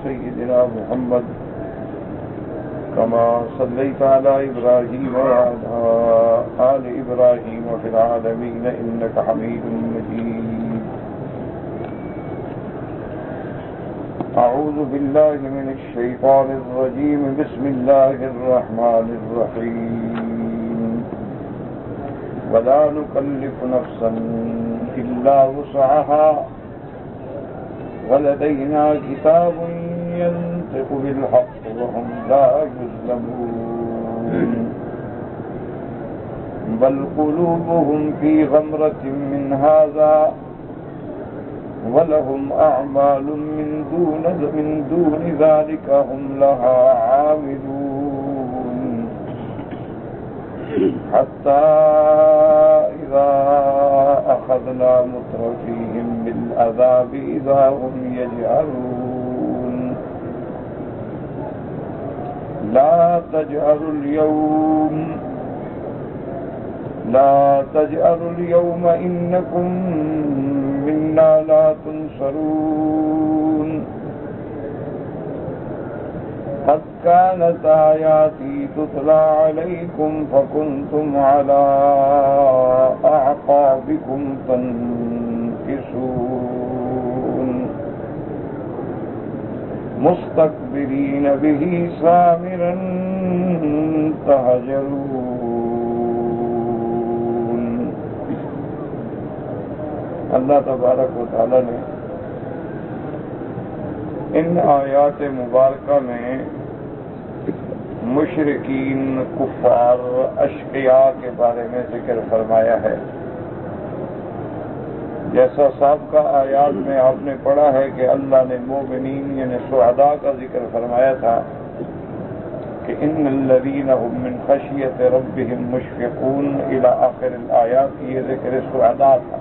سيدنا محمد كما صليت على إبراهيم وعلى آل إبراهيم في العالمين إنك حميد مجيد. أعوذ بالله من الشيطان الرجيم. بسم الله الرحمن الرحيم. ولا نكلف نفسا إلا وسعها ولدينا كتاب ينطق بالحق وهم لا يظلمون. بل قلوبهم في غمرة من هذا ولهم أعمال من دون ذلك هم لها عاملون. حتى إذا أخذنا مترفيهم بالعذاب إذا هم يجأرون. لا تجأروا اليوم إنكم منا لا تنصرون. قد كانت آياتي تتلى عليكم فكنتم على أعقابكم تنكصون مستكبرين به سامرا تهجرون. اللہ تبارک و تعالی نے ان آیات مبارکہ میں مشرکین، کفار، اشقیاء کے بارے میں ذکر فرمایا ہے. جیسا سابقہ آیات میں آپ نے پڑھا ہے کہ اللہ نے مومنین یعنی شہداء کا ذکر فرمایا تھا کہ ان الذین هم من خشیۃ ربهم مشفقون الی آخر الآیات. یہ ذکر شہداء تھا.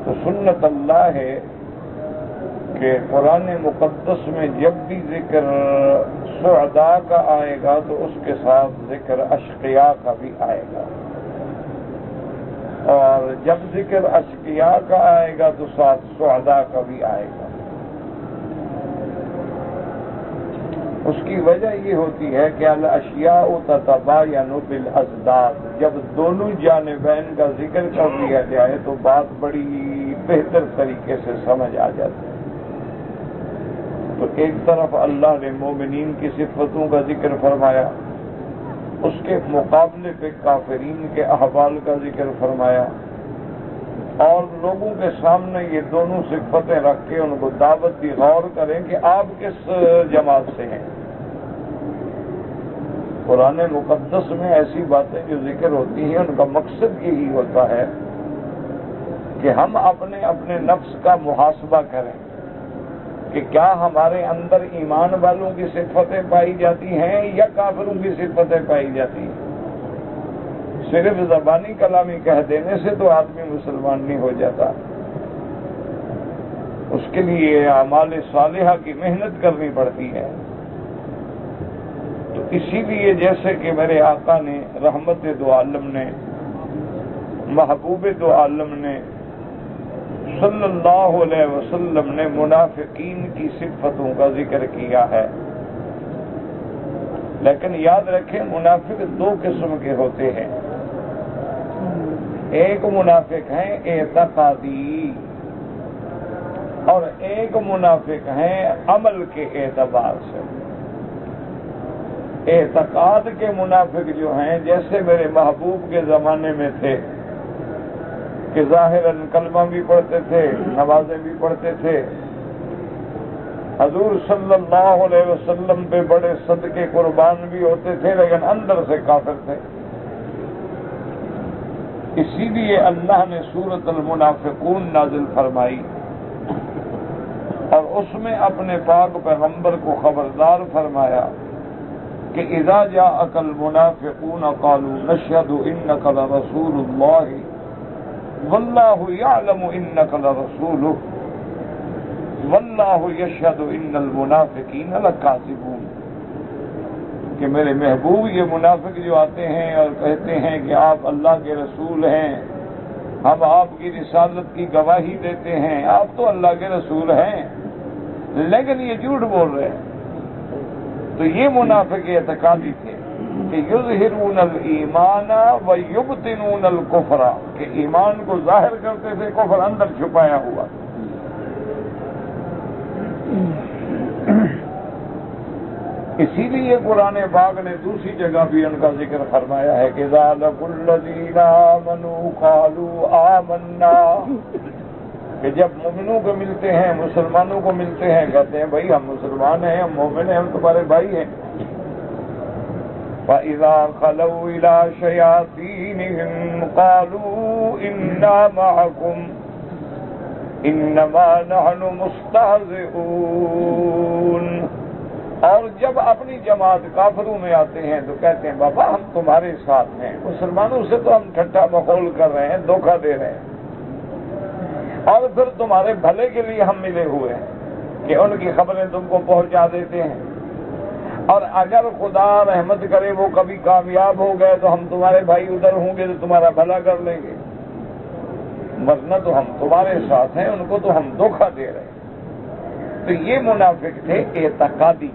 تو سنت اللہ ہے کہ قرآن مقدس میں جب بھی ذکر شہداء کا آئے گا تو اس کے ساتھ ذکر اشقیاء کا بھی آئے گا، اور جب ذکر اشقیاء کا آئے گا تو ساتھ شہداء کا بھی آئے گا. اس کی وجہ یہ ہوتی ہے کہ الاشیاء تتباین بالازداد. جب دونوں جانبین کا ذکر کر دیا جائے تو بات بڑی بہتر طریقے سے سمجھ آ جاتی ہے. تو ایک طرف اللہ نے مومنین کی صفتوں کا ذکر فرمایا، اس کے مقابلے پہ کافرین کے احوال کا ذکر فرمایا، اور لوگوں کے سامنے یہ دونوں صفتیں رکھ کے ان کو دعوت دی غور کریں کہ آپ کس جماعت سے ہیں. قرآن مقدس میں ایسی باتیں جو ذکر ہوتی ہیں ان کا مقصد یہی ہوتا ہے کہ ہم اپنے نفس کا محاسبہ کریں کہ کیا ہمارے اندر ایمان والوں کی صفتیں پائی جاتی ہیں یا کافروں کی صفتیں پائی جاتی ہیں. صرف زبانی کلامی کہہ دینے سے تو آدمی مسلمان نہیں ہو جاتا. اس کے لیے اعمال صالحہ کی محنت کرنی پڑتی ہے. تو اسی لیے جیسے کہ میرے آقا نے، رحمت دو عالم نے، محبوب دو عالم نے صلی اللہ علیہ وسلم نے منافقین کی صفتوں کا ذکر کیا ہے. لیکن یاد رکھیں منافق دو قسم کے ہوتے ہیں. ایک منافق ہیں اعتقادی اور ایک منافق ہیں عمل کے اعتبار سے. اعتقاد کے منافق جو ہیں جیسے میرے محبوب کے زمانے میں تھے کہ ظاہراً کلمہ بھی پڑھتے تھے، نمازیں بھی پڑھتے تھے، حضور صلی اللہ علیہ وسلم پہ بڑے صدقے قربان بھی ہوتے تھے، لیکن اندر سے کافر تھے. اسی لیے اللہ نے سورۃ المنافقون نازل فرمائی اور اس میں اپنے پاک پیغمبر کو خبردار فرمایا کہ اذا جاءک المنافقون قالوا نشهد انک لرسول اللہ واللہ یعلم انک لرسولہ واللہ یشہد ان المنافقین لکاذبون. کہ میرے محبوب یہ منافق جو آتے ہیں اور کہتے ہیں کہ آپ اللہ کے رسول ہیں، ہم آپ کی رسالت کی گواہی دیتے ہیں، آپ تو اللہ کے رسول ہیں لیکن یہ جھوٹ بول رہے ہیں. تو یہ منافق اعتقادی تھے کہ یظہرون الایمان و یبطنون الکفر، کہ ایمان کو ظاہر کرتے تھے، کفر اندر چھپایا ہوا. اسی لیے قرآن پاک نے دوسری جگہ بھی ان کا ذکر فرمایا ہے کہ اذا لقوا الذین آمنوا قالوا آمنا، کہ جب مومنوں کو ملتے ہیں، مسلمانوں کو ملتے ہیں، کہتے ہیں بھائی ہم مسلمان ہیں، ہم مومن ہیں، ہم تمہارے بھائی ہیں. وَإِذَا خَلَوْا إِلَىٰ شَيَاطِينِهِمْ قَالُوا إِنَّا مَعَكُمْ إِنَّمَا نَحْنُ مُسْتَهْزِئُونَ. اور جب اپنی جماعت کافروں میں آتے ہیں تو کہتے ہیں بابا ہم تمہارے ساتھ ہیں، مسلمانوں سے تو ہم ٹھٹا مخول کر رہے ہیں، دھوکہ دے رہے ہیں، اور پھر تمہارے بھلے کے لیے ہم ملے ہوئے ہیں کہ ان کی خبریں تم کو پہنچا دیتے ہیں، اور اگر خدا رحمت کرے وہ کبھی کامیاب ہو گئے تو ہم تمہارے بھائی ادھر ہوں گے تو تمہارا بھلا کر لیں گے، ورنہ تو ہم تمہارے ساتھ ہیں، ان کو تو ہم دھوکہ دے رہے ہیں. تو یہ منافق تھے اعتقادی،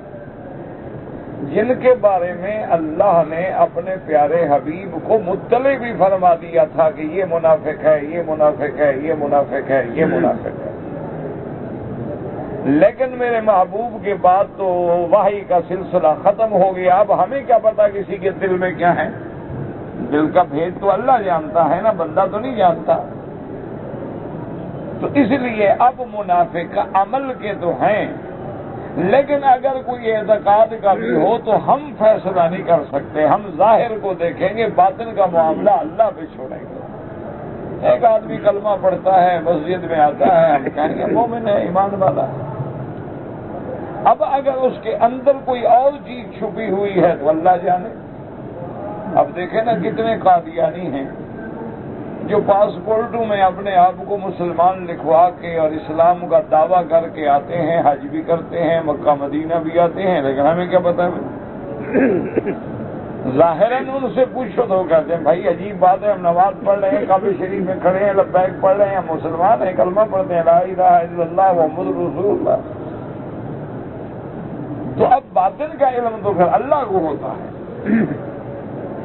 جن کے بارے میں اللہ نے اپنے پیارے حبیب کو مطلع بھی فرما دیا تھا کہ یہ منافق ہے، یہ منافق ہے، یہ منافق ہے، یہ منافق ہے. لیکن میرے محبوب کے بعد تو وحی کا سلسلہ ختم ہو گیا. اب ہمیں کیا پتا کسی کے دل میں کیا ہے؟ دل کا بھید تو اللہ جانتا ہے نا، بندہ تو نہیں جانتا. تو اس لیے اب منافق عمل کے تو ہیں، لیکن اگر کوئی اعتقاد کا بھی ہو تو ہم فیصلہ نہیں کر سکتے. ہم ظاہر کو دیکھیں گے، باطن کا معاملہ اللہ پہ چھوڑیں گے. ایک آدمی کلمہ پڑھتا ہے، مسجد میں آتا ہے، ہم کہیں گے مومن ہے، ایمان والا ہے. اب اگر اس کے اندر کوئی اور چیز چھپی ہوئی ہے تو اللہ جانے. اب دیکھیں نا کتنے قادیانی ہیں جو پاسپورٹوں میں اپنے آپ کو مسلمان لکھوا کے اور اسلام کا دعویٰ کر کے آتے ہیں، حج بھی کرتے ہیں، مکہ مدینہ بھی آتے ہیں، لیکن ہمیں کیا پتا ہے؟ ظاہراً ان سے پوچھو تو کہتے ہیں بھائی عجیب بات ہے، ہم نماز پڑھ رہے ہیں، کعبہ شریف میں کھڑے ہیں، لبیک پڑھ رہے ہیں، ہم مسلمان ہیں، کلمہ پڑھتے ہیں، لا الہ الا اللہ محمد رسول اللہ. تو اب باطن کا علم تو پھر اللہ کو ہوتا ہے.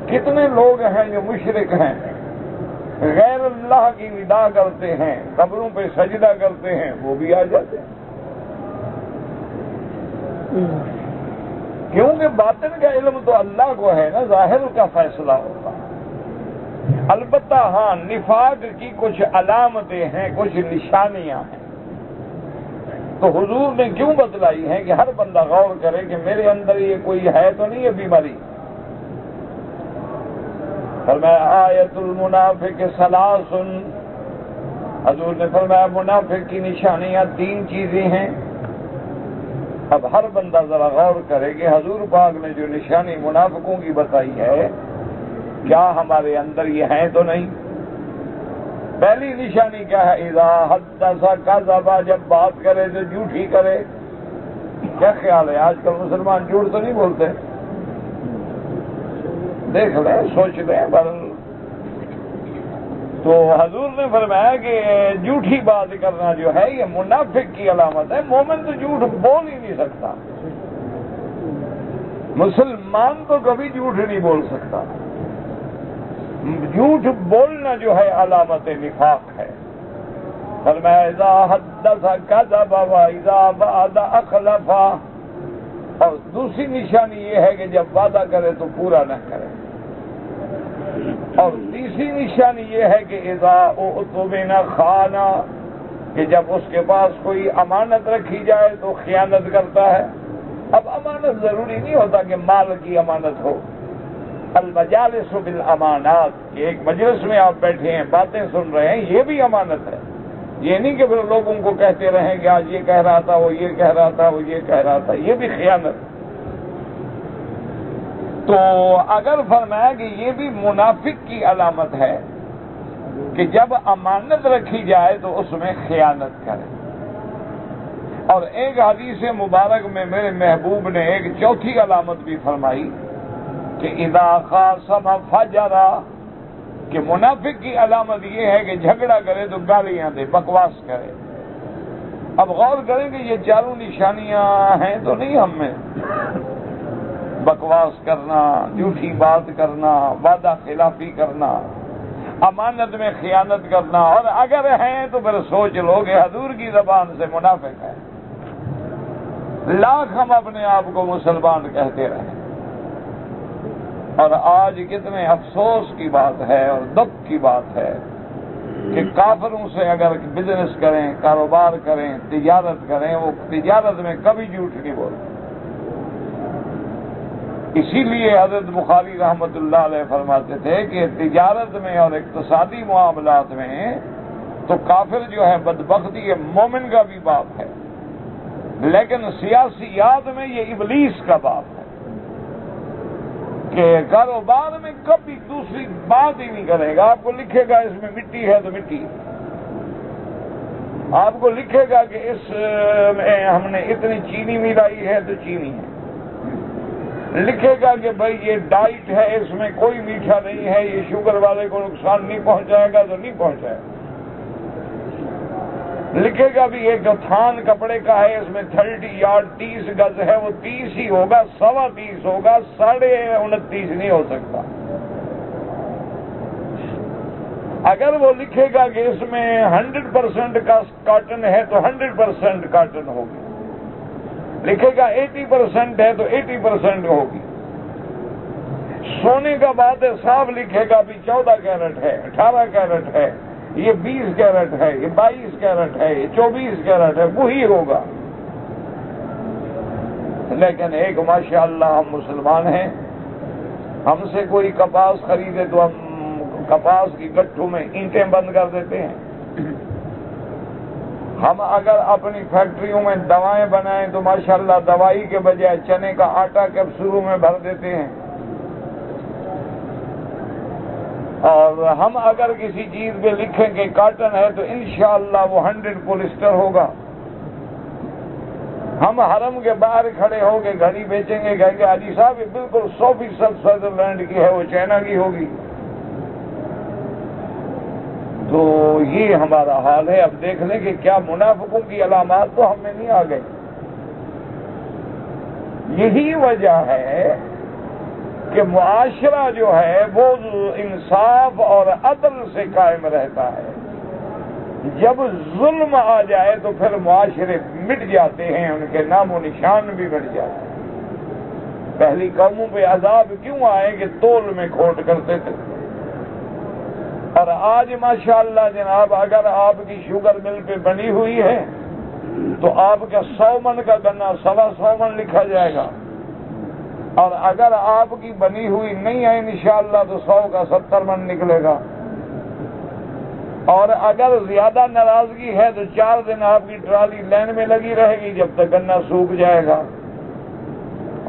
کتنے لوگ ہیں جو مشرک ہیں، غیر اللہ کی ندا کرتے ہیں، قبروں پہ سجدہ کرتے ہیں، وہ بھی آ جاتے ہیں. کیونکہ باطن کا علم تو اللہ کو ہے نا، ظاہر کا فیصلہ ہوتا ہے. البتہ ہاں نفاق کی کچھ علامتیں ہیں، کچھ نشانیاں ہیں. تو حضور نے کیوں بتلائی ہیں کہ ہر بندہ غور کرے کہ میرے اندر یہ کوئی ہے تو نہیں ہے بیماری. فرمایا آیت المنافق ثلاث، حضور نے فرمایا منافق کی نشانیاں 3 چیزیں ہیں. اب ہر بندہ ذرا غور کرے کہ حضور پاک نے جو نشانی منافقوں کی بتائی ہے کیا ہمارے اندر یہ ہیں تو نہیں. پہلی نشانی کیا ہے؟ اذا حدث کذب، جب بات کرے تو جھوٹی کرے. کیا خیال ہے آج کل مسلمان جھوٹ تو نہیں بولتے؟ دیکھ لیں، سوچ لیں. تو حضور نے فرمایا کہ جھوٹی بات کرنا جو ہے یہ منافق کی علامت ہے. مومن تو جھوٹ بول ہی نہیں سکتا، مسلمان تو کبھی جھوٹ نہیں بول سکتا. جھوٹ بولنا جو ہے علامت نفاق ہے. فرمایا اذا حدث کذب واذا وعد اخلف. اور دوسری نشانی یہ ہے کہ جب وعدہ کرے تو پورا نہ کرے. اور تیسری نشانی یہ ہے کہ اذا اؤتمن خان، کہ جب اس کے پاس کوئی امانت رکھی جائے تو خیانت کرتا ہے. اب امانت ضروری نہیں ہوتا کہ مال کی امانت ہو. المجالس بالامانات، کہ ایک مجلس میں آپ بیٹھے ہیں، باتیں سن رہے ہیں، یہ بھی امانت ہے. یہ نہیں کہ پھر لوگوں کو کہتے رہیں کہ آج یہ کہہ رہا تھا، وہ یہ کہہ رہا تھا، وہ یہ کہہ رہا تھا، یہ بھی خیانت. تو اگر فرمایا کہ یہ بھی منافق کی علامت ہے کہ جب امانت رکھی جائے تو اس میں خیانت کرے. اور ایک حدیث مبارک میں میرے محبوب نے ایک چوتھی علامت بھی فرمائی کہ اذا خاصم فجر، کہ منافق کی علامت یہ ہے کہ جھگڑا کرے تو گالیاں دے، بکواس کرے. اب غور کریں کہ یہ چاروں نشانیاں ہیں تو نہیں ہم میں؟ بکواس کرنا، جھوٹی بات کرنا، وعدہ خلافی کرنا، امانت میں خیانت کرنا، اور اگر ہیں تو پھر سوچ لو کہ حضور کی زبان سے منافق ہے۔ لاکھ ہم اپنے آپ کو مسلمان کہتے رہے، اور آج کتنے افسوس کی بات ہے اور دکھ کی بات ہے کہ کافروں سے اگر بزنس کریں، کاروبار کریں، تجارت کریں، وہ تجارت میں کبھی جھوٹ نہیں بولتے۔ اسی لیے حضرت بخاری رحمت اللہ علیہ فرماتے تھے کہ تجارت میں اور اقتصادی معاملات میں تو کافر جو ہے بدبختی یہ مومن کا بھی باپ ہے، لیکن سیاسیات میں یہ ابلیس کا باپ ہے کہ کاروبار میں کبھی دوسری بات ہی نہیں کرے گا۔ آپ کو لکھے گا اس میں مٹی ہے تو مٹی، آپ کو لکھے گا کہ اس میں ہم نے اتنی چینی ملائی ہے تو چینی ہے، لکھے گا کہ بھائی یہ ڈائٹ ہے، اس میں کوئی میٹھا نہیں ہے، یہ شوگر والے کو نقصان نہیں پہنچائے گا تو نہیں پہنچائے گا، لکھے گا بھی ایک تھان کپڑے کا ہے، اس میں 30 یارڈ 30 گز ہے، وہ 30 ہی ہوگا، 30.25 ہوگا، 29.5 نہیں ہو سکتا۔ اگر وہ لکھے گا کہ اس میں 100% کا کاٹن ہے تو 100% کاٹن ہوگی، لکھے گا 80% ہے تو 80% ہوگی۔ سونے کا بات ہے، صاف لکھے گا بھی 14 کیرٹ ہے، 18 کیرٹ ہے، یہ 20 کیرٹ ہے، یہ 22 کیرٹ ہے، یہ 24 کیرٹ ہے، وہی ہوگا۔ لیکن ایک ماشاءاللہ ہم مسلمان ہیں، ہم سے کوئی کپاس خریدے تو ہم کپاس کی گٹھوں میں اینٹیں بند کر دیتے ہیں۔ ہم اگر اپنی فیکٹریوں میں دوائیں بنائیں تو ماشاءاللہ دوائی کے بجائے چنے کا آٹا کیپسولوں میں بھر دیتے ہیں، اور ہم اگر کسی چیز پہ لکھیں کہ کاٹن ہے تو انشاءاللہ وہ 100 پولیسٹر ہوگا۔ ہم حرم کے باہر کھڑے ہو کے گھڑی بیچیں گے، کہیں گے حاجی صاحب یہ بالکل 100% سوئٹزرلینڈ کی ہے، وہ چائنا کی ہوگی۔ تو یہ ہمارا حال ہے۔ اب دیکھ لیں کہ کیا منافقوں کی علامات تو ہم میں نہیں آ گئی۔ یہی وجہ ہے کہ معاشرہ جو ہے وہ انصاف اور عدل سے قائم رہتا ہے۔ جب ظلم آ جائے تو پھر معاشرے مٹ جاتے ہیں، ان کے نام و نشان بھی مٹ جاتے ہیں۔ پہلی قوموں پہ عذاب کیوں آئے کہ تول میں کھوٹ کرتے تھے، اور آج ماشاءاللہ جناب اگر آپ کی شوگر مل پہ بنی ہوئی ہے تو آپ کا 100 من کا گنا 125 من لکھا جائے گا، اور اگر آپ کی بنی ہوئی نہیں ہے انشاءاللہ تو 100 کا 70 من نکلے گا، اور اگر زیادہ ناراضگی ہے تو 4 دن آپ کی ٹرالی لائن میں لگی رہے گی جب تک گنا سوکھ جائے گا،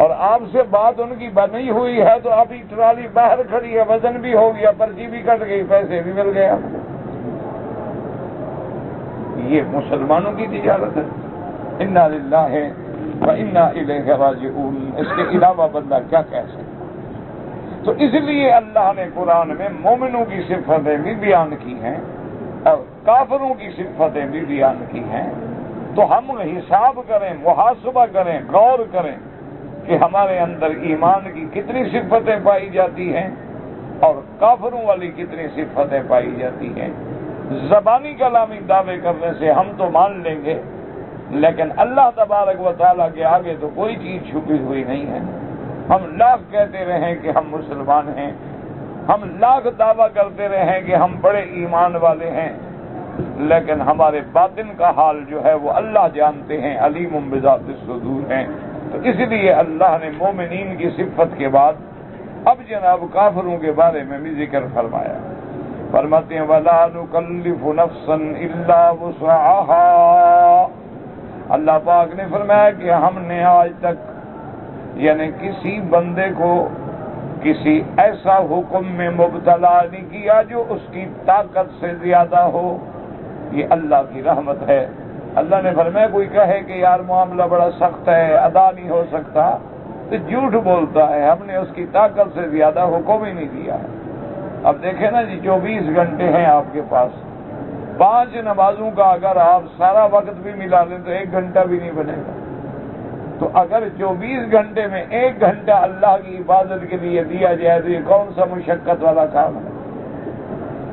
اور آپ سے بات ان کی بنی ہوئی ہے تو ابھی ٹرالی باہر کھڑی ہے، وزن بھی ہو گیا، پرچی بھی کٹ گئی، پیسے بھی مل گیا۔ یہ مسلمانوں کی تجارت ہے۔ انا للہ و انا الیہ راجعون، اس کے علاوہ بندہ کیا کہہ سکتا؟ تو اس لیے اللہ نے قرآن میں مومنوں کی صفتیں بھی بیان کی ہیں اور کافروں کی صفتیں بھی بیان کی ہیں، تو ہم حساب کریں، محاسبہ کریں، غور کریں کہ ہمارے اندر ایمان کی کتنی صفتیں پائی جاتی ہیں اور کافروں والی کتنی صفتیں پائی جاتی ہیں۔ زبانی کلامی دعوے کرنے سے ہم تو مان لیں گے، لیکن اللہ تبارک و تعالیٰ کے آگے تو کوئی چیز چھپی ہوئی نہیں ہے۔ ہم لاکھ کہتے رہیں کہ ہم مسلمان ہیں، ہم لاکھ دعویٰ کرتے رہیں کہ ہم بڑے ایمان والے ہیں، لیکن ہمارے باطن کا حال جو ہے وہ اللہ جانتے ہیں، علیم بذات الصدور ہیں۔ تو اس لیے اللہ نے مومنین کی صفت کے بعد اب جناب کافروں کے بارے میں بھی ذکر فرمایا۔ فرماتے ہیں وَلَا نُكَلِّفُ نَفْسًا إِلَّا وُسْعَهَا، اللہ پاک نے فرمایا کہ ہم نے آج تک یعنی کسی بندے کو کسی ایسا حکم میں مبتلا نہیں کیا جو اس کی طاقت سے زیادہ ہو۔ یہ اللہ کی رحمت ہے۔ اللہ نے فرمایا کوئی کہے کہ یار معاملہ بڑا سخت ہے، ادا نہیں ہو سکتا، تو جھوٹ بولتا ہے، ہم نے اس کی طاقت سے زیادہ حکم ہی نہیں دیا ہے۔ اب دیکھیں نا جی 24 گھنٹے ہیں آپ کے پاس، 5 نمازوں کا اگر آپ سارا وقت بھی ملا لیں تو 1 گھنٹہ بھی نہیں بنے گا. تو اگر 24 گھنٹے میں 1 گھنٹہ اللہ کی عبادت کے لیے دیا جائے تو یہ کون سا مشقت والا کام ہے؟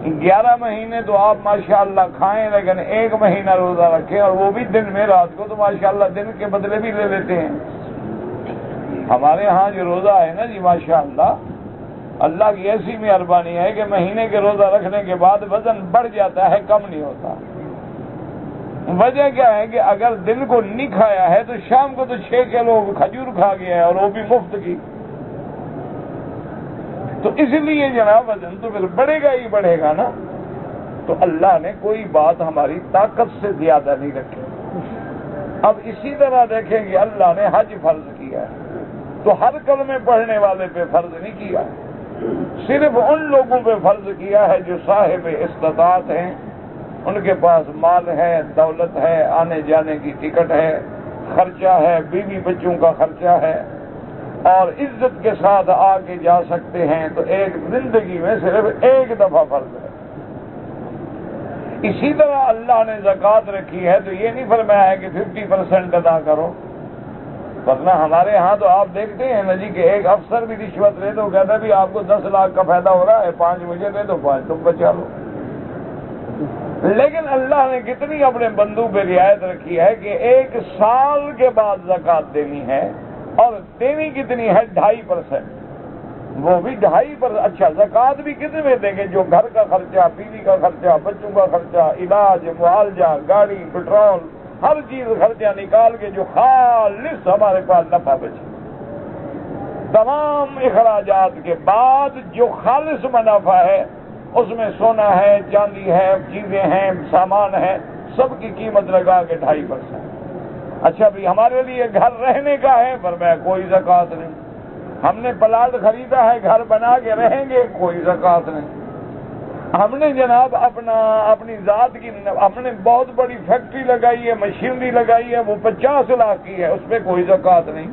11 مہینے تو آپ ماشاءاللہ کھائیں لیکن 1 مہینہ روزہ رکھیں اور وہ بھی دن میں، رات کو تو ماشاءاللہ دن کے بدلے بھی لے لیتے ہیں. ہمارے ہاں جو روزہ ہے نا جی ماشاءاللہ اللہ کی ایسی مہربانی ہے کہ مہینے کے روزہ رکھنے کے بعد وزن بڑھ جاتا ہے، کم نہیں ہوتا. وجہ کیا ہے کہ اگر دن کو نہیں کھایا ہے تو شام کو تو 6 کلو کھجور کھا گیا ہے اور وہ بھی مفت کی. تو اس لیے جناب وزن تو پھر بڑھے گا ہی بڑھے گا نا. تو اللہ نے کوئی بات ہماری طاقت سے زیادہ نہیں رکھی. اب اسی طرح دیکھیں کہ اللہ نے حج فرض کیا ہے تو ہر کلمے پڑھنے والے پہ فرض نہیں کیا، صرف ان لوگوں پہ فرض کیا ہے جو صاحب استطاعت ہیں، ان کے پاس مال ہے، دولت ہے، آنے جانے کی ٹکٹ ہے، خرچہ ہے، بیوی بچوں کا خرچہ ہے اور عزت کے ساتھ آ کے جا سکتے ہیں. تو ایک زندگی میں صرف 1 دفعہ فرض ہے. اسی طرح اللہ نے زکوٰۃ رکھی ہے تو یہ نہیں فرمایا ہے کہ 50% ادا کرو، ورنہ ہمارے ہاں تو آپ دیکھتے ہیں نا جی کہ ایک افسر بھی رشوت لے تو کہتا بھی آپ کو 10 لاکھ کا فائدہ ہو رہا ہے، 5 مجھے دے دو، 5 تم بچا لو. لیکن اللہ نے کتنی اپنے بندوں پہ رعایت رکھی ہے کہ 1 سال کے بعد زکوٰۃ دینی ہے اور دینی کتنی ہے 2.5%، وہ بھی 2.5%. اچھا زکوٰۃ بھی کتنے میں دیں گے؟ جو گھر کا خرچہ، بیوی کا خرچہ، بچوں کا خرچہ، علاج، معالجہ، گاڑی، پیٹرول، ہر چیز خرچہ نکال کے جو خالص ہمارے پاس نفع بچے، تمام اخراجات کے بعد جو خالص منافع ہے اس میں سونا ہے، چاندی ہے، چیزیں ہیں، سامان ہے، سب کی قیمت لگا کے 2.5%. اچھا بھی ہمارے لیے گھر رہنے کا ہے، فرمایا کوئی زکوٰۃ نہیں. ہم نے پلاٹ خریدا ہے، گھر بنا کے رہیں گے، کوئی زکوٰۃ نہیں. ہم نے جناب اپنی ذات کی ہم نے بہت بڑی فیکٹری لگائی ہے، مشینری لگائی ہے، وہ 50 لاکھ کی ہے، اس پہ کوئی زکوٰۃ نہیں.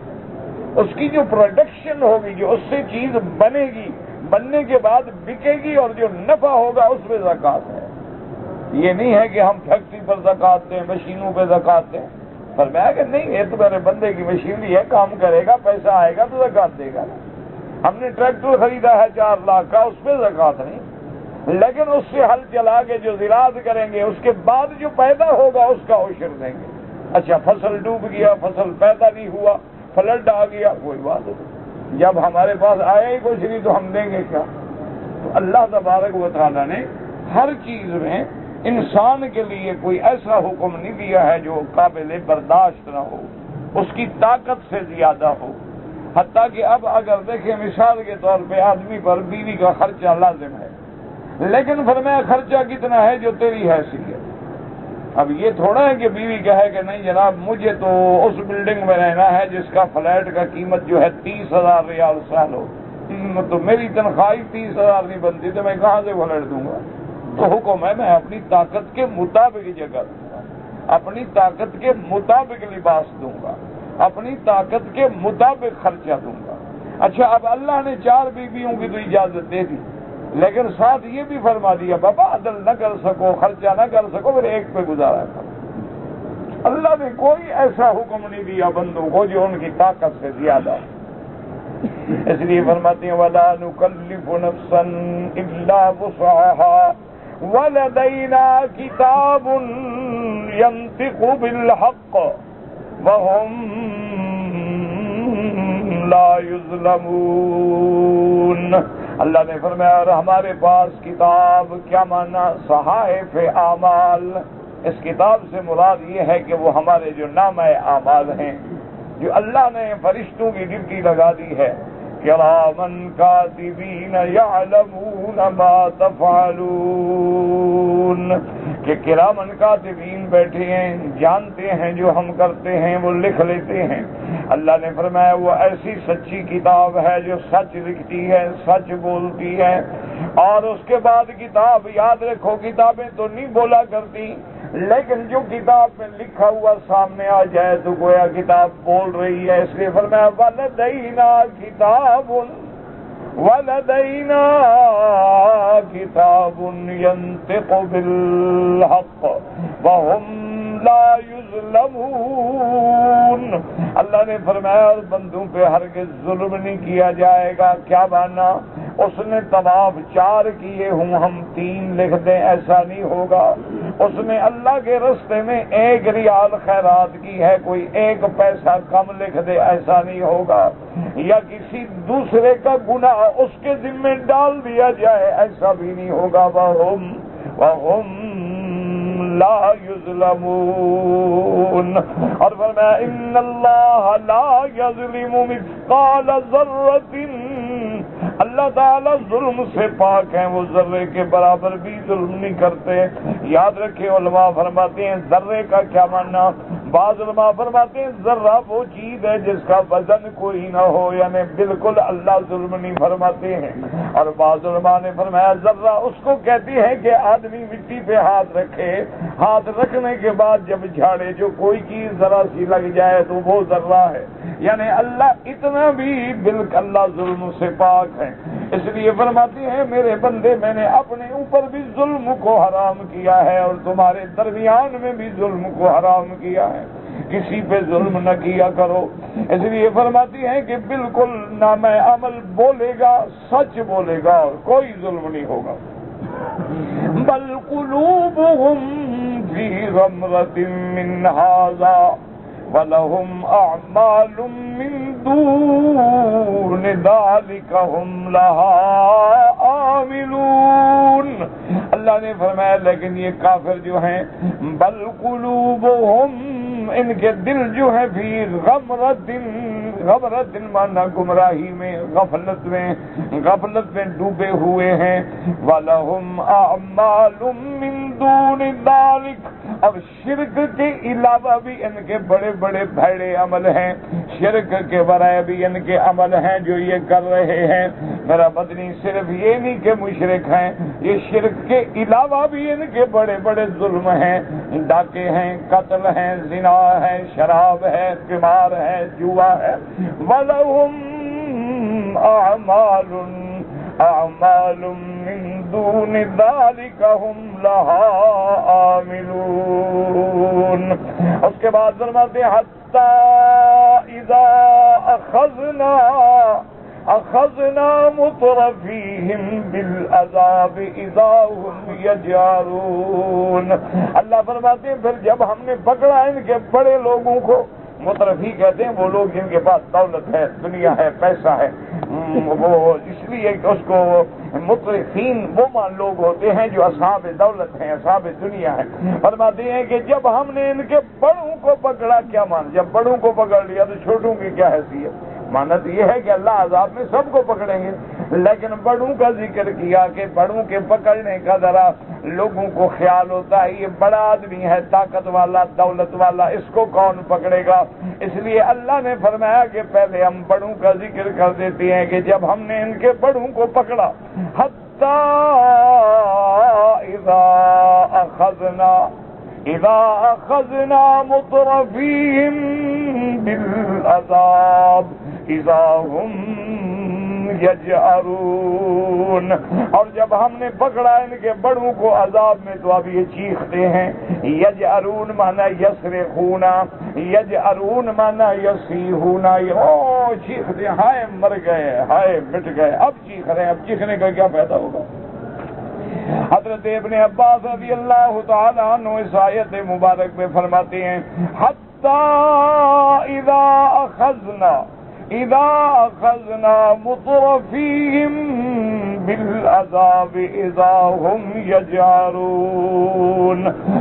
اس کی جو پروڈکشن ہوگی، جو اس سے چیز بنے گی، بننے کے بعد بکے گی اور جو نفع ہوگا اس پہ زکوٰۃ ہے. یہ نہیں ہے کہ ہم فیکٹری پر زکوٰۃ دیں، مشینوں پہ زکوٰۃ دیں. فرمایا کہ نہیں، یہ تو میرے بندے کی مشینری ہے، کام کرے گا، پیسہ آئے گا تو زکوٰۃ دے گا. ہم نے ٹریکٹر خریدا ہے 4 لاکھ کا، اس پہ زکوٰۃ نہیں، لیکن اس سے ہل چلا کے جو زراعت کریں گے اس کے بعد جو پیدا ہوگا اس کا عشر دیں گے. اچھا فصل ڈوب گیا، فصل پیدا نہیں ہوا، فلڈ آ گیا، کوئی بات نہیں، جب ہمارے پاس آیا ہی کچھ نہیں تو ہم دیں گے کیا؟ تو اللہ تبارک و تعالیٰ نے ہر چیز میں انسان کے لیے کوئی ایسا حکم نہیں دیا ہے جو قابل برداشت نہ ہو، اس کی طاقت سے زیادہ ہو. حتیٰ کہ اب اگر دیکھیں مثال کے طور پہ آدمی پر بیوی کا خرچہ لازم ہے، لیکن فرمایا خرچہ کتنا ہے جو تیری حیثیت. اب یہ تھوڑا ہے کہ بیوی کہے کہ نہیں جناب مجھے تو اس بلڈنگ میں رہنا ہے جس کا فلیٹ کا قیمت جو ہے 30,000 ریال سال ہو، تو میری تنخواہ 30,000 نہیں بنتی تو میں کہاں سے فلیٹ دوں گا؟ تو حکم ہے میں اپنی طاقت کے مطابق جگہ دوں گا، اپنی طاقت کے مطابق لباس دوں گا، اپنی طاقت کے مطابق خرچہ دوں گا. اچھا اب اللہ نے 4 بیویوں کی تو اجازت دے دی، لیکن ساتھ یہ بھی فرما دیا بابا عدل نہ کر سکو، خرچہ نہ کر سکو، پھر ایک پہ گزارا کرو. اللہ نے کوئی ایسا حکم نہیں دیا بندوں کو جو ان کی طاقت سے زیادہ ہے. اس لیے فرماتے ہیں وَلَا نُكَلِّفُ نَفْسًا إِلَّا وُسْعَهَا وَلَدَيْنَا كِتَابٌ يَنطِقُ بِالْحَقِّ وَهُمْ لَا يُظْلَمُونَ. اللہ نے فرمایا اور ہمارے پاس کتاب، کیا مانا؟ صحائف اعمال. اس کتاب سے مراد یہ ہے کہ وہ ہمارے جو نامہ اعمال ہیں جو اللہ نے فرشتوں کی ڈیوٹی لگا دی ہے، کراما کاتبین یعلمون ما تفعلون، کہ کرامن کاتبین بیٹھے ہیں، جانتے ہیں جو ہم کرتے ہیں وہ لکھ لیتے ہیں. اللہ نے فرمایا وہ ایسی سچی کتاب ہے جو سچ لکھتی ہے، سچ بولتی ہے. اور اس کے بعد کتاب، یاد رکھو کتابیں تو نہیں بولا کرتی، لیکن جو کتاب میں لکھا ہوا سامنے آ جائے تو گویا کتاب بول رہی ہے. اس لیے فرمایا وَلَدَيْنَا کتاب، وَلَدَيْنَا كِتَابٌ يَنطِقُ بِالْحَقِّ وَهُمْ لَا يُظْلَمُونَ۔ اللہ نے فرمایا اور بندوں پہ ہرگز ظلم نہیں کیا جائے گا۔ کیا مانا؟ اس نے طواف 4 کیے ہوں ہم 3 لکھ دیں، ایسا نہیں ہوگا۔ اس نے اللہ کے رستے میں 1 ریال خیرات کی ہے، کوئی 1 پیسہ کم لکھ دے، ایسا نہیں ہوگا۔ یا کسی دوسرے کا گناہ اس کے ذمہ ڈال دیا جائے، ایسا بھی نہیں ہوگا۔ وَهُمْ لا يظلمون۔ اور فرمایا ان اللہ لا یظلم مثقال ذرۃ، اللہ تعالیٰ ظلم سے پاک ہیں، وہ ذرے کے برابر بھی ظلم نہیں کرتے۔ یاد رکھیں علماء فرماتے ہیں ذرے کا کیا معنی؟ بعض علماء فرماتے ہیں ذرہ وہ چیز ہے جس کا وزن کوئی نہ ہو، یعنی بالکل اللہ ظلم نہیں فرماتے ہیں۔ اور بعض علماء نے فرمایا ذرہ اس کو کہتی ہے کہ آدمی مٹی پہ ہاتھ رکھے، ہاتھ رکھنے کے بعد جب جھاڑے جو کوئی چیز ذرا سی لگ جائے تو وہ ذرہ ہے، یعنی اللہ اتنا بھی بالکل اللہ ظلم سے پاک ہے۔ اس لیے فرماتے ہیں میرے بندے میں نے اپنے اوپر بھی ظلم کو حرام کیا ہے اور تمہارے درمیان میں بھی ظلم کو حرام کیا ہے، کسی پہ ظلم نہ کیا کرو۔ اس لیے فرماتی ہیں کہ بالکل نام عمل بولے گا، سچ بولے گا اور کوئی ظلم نہیں ہوگا۔ بل قلوبهم فی غمرۃ من ھذا وَلَهُمْ أَعْمَالٌ مِّن دُونِ ذَلِكَ هُمْ لَهَا عَامِلُونَ۔ اللہ نے فرمایا لیکن یہ کافر جو ہیں بل قلوبهم، ان کے دل جو ہے فی غمرۃ، غمرۃ مانا گمراہی میں، غفلت میں ڈوبے ہوئے ہیں۔ وَلَهُمْ أَعْمَالٌ مِّن دُونِ ذَلِكَ، اب شرک کے علاوہ بھی ان کے بڑے بڑے بھڑے عمل ہیں، شرک کے برائے بھی ان کے عمل ہیں جو یہ کر رہے ہیں۔ میرا مدنی صرف یہ نہیں کہ مشرک ہیں، یہ شرک کے علاوہ بھی ان کے بڑے بڑے ظلم ہیں، ڈاکے ہیں، قتل ہیں، زنا ہے، شراب ہے، قمار ہے، جوا ہے۔ وَلَهُمْ أَعْمَالٌ مِّن دُونِ ذَلِكَ هُمْ لَهَا عَامِلُونَ۔ اس کے بعد فرماتے ہیں حَتَّى إِذَا أَخَذْنَا مُتْرَفِيهِمْ بِالْعَذَابِ إِذَا هُمْ يَجْأَرُونَ۔ اللہ فرماتے ہیں پھر جب ہم نے پکڑا ان کے بڑے لوگوں کو، مترفی کہتے ہیں وہ لوگ جن کے پاس دولت ہے، دنیا ہے، پیسہ ہے، وہ اس لیے کہ اس کو مترفین وہ لوگ ہوتے ہیں جو اصحاب دولت ہیں، اصحاب دنیا ہیں۔ فرماتے ہیں کہ جب ہم نے ان کے بڑوں کو پکڑا، کیا مان، جب بڑوں کو پکڑ لیا تو چھوٹوں کی کیا حیثیت؟ مانت یہ ہے کہ اللہ عذاب میں سب کو پکڑیں گے، لیکن بڑوں کا ذکر کیا کہ بڑوں کے پکڑنے کا ذرا لوگوں کو خیال ہوتا ہے یہ بڑا آدمی ہے، طاقت والا، دولت والا، اس کو کون پکڑے گا؟ اس لیے اللہ نے فرمایا کہ پہلے ہم بڑوں کا ذکر کر دیتے ہیں کہ جب ہم نے ان کے بڑوں کو پکڑا، حتی اذا اخذنا مترفیہم بالعذاب اذا هم یجأرون، اور جب ہم نے پکڑا ان کے بڑوں کو عذاب میں تو اب یہ چیختے ہیں۔ یجأرون مانا یصرخون، یجأرون مانا یصیحون، چیختے ہیں ہائے مر گئے، ہائے مٹ گئے، اب چیخ رہے ہیں، اب چیخنے کا کیا فائدہ ہوگا؟ حضرت ابن عباس رضی اللہ تعالیٰ عنہ اس آیت مبارک میں فرماتے ہیں حتی اذا اخذنا مترفیہم بالعذاب اذا هم یجأرون۔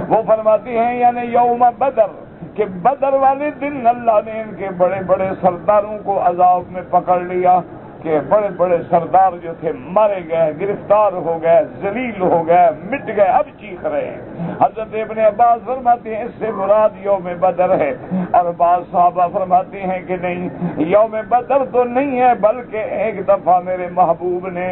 وہ فرماتے ہیں یعنی یوم بدر، کہ بدر والے دن اللہ نے ان کے بڑے بڑے سرداروں کو عذاب میں پکڑ لیا، کہ بڑے بڑے سردار جو تھے مارے گئے، گرفتار ہو گئے، ذلیل ہو گئے، مٹ گئے، اب چیخ رہے ہیں۔ حضرت ابن عباس فرماتے ہیں اس سے مراد یوم بدر ہے، اور بعض صحابہ فرماتے ہیں کہ نہیں، یوم بدر تو نہیں ہے، بلکہ ایک دفعہ میرے محبوب نے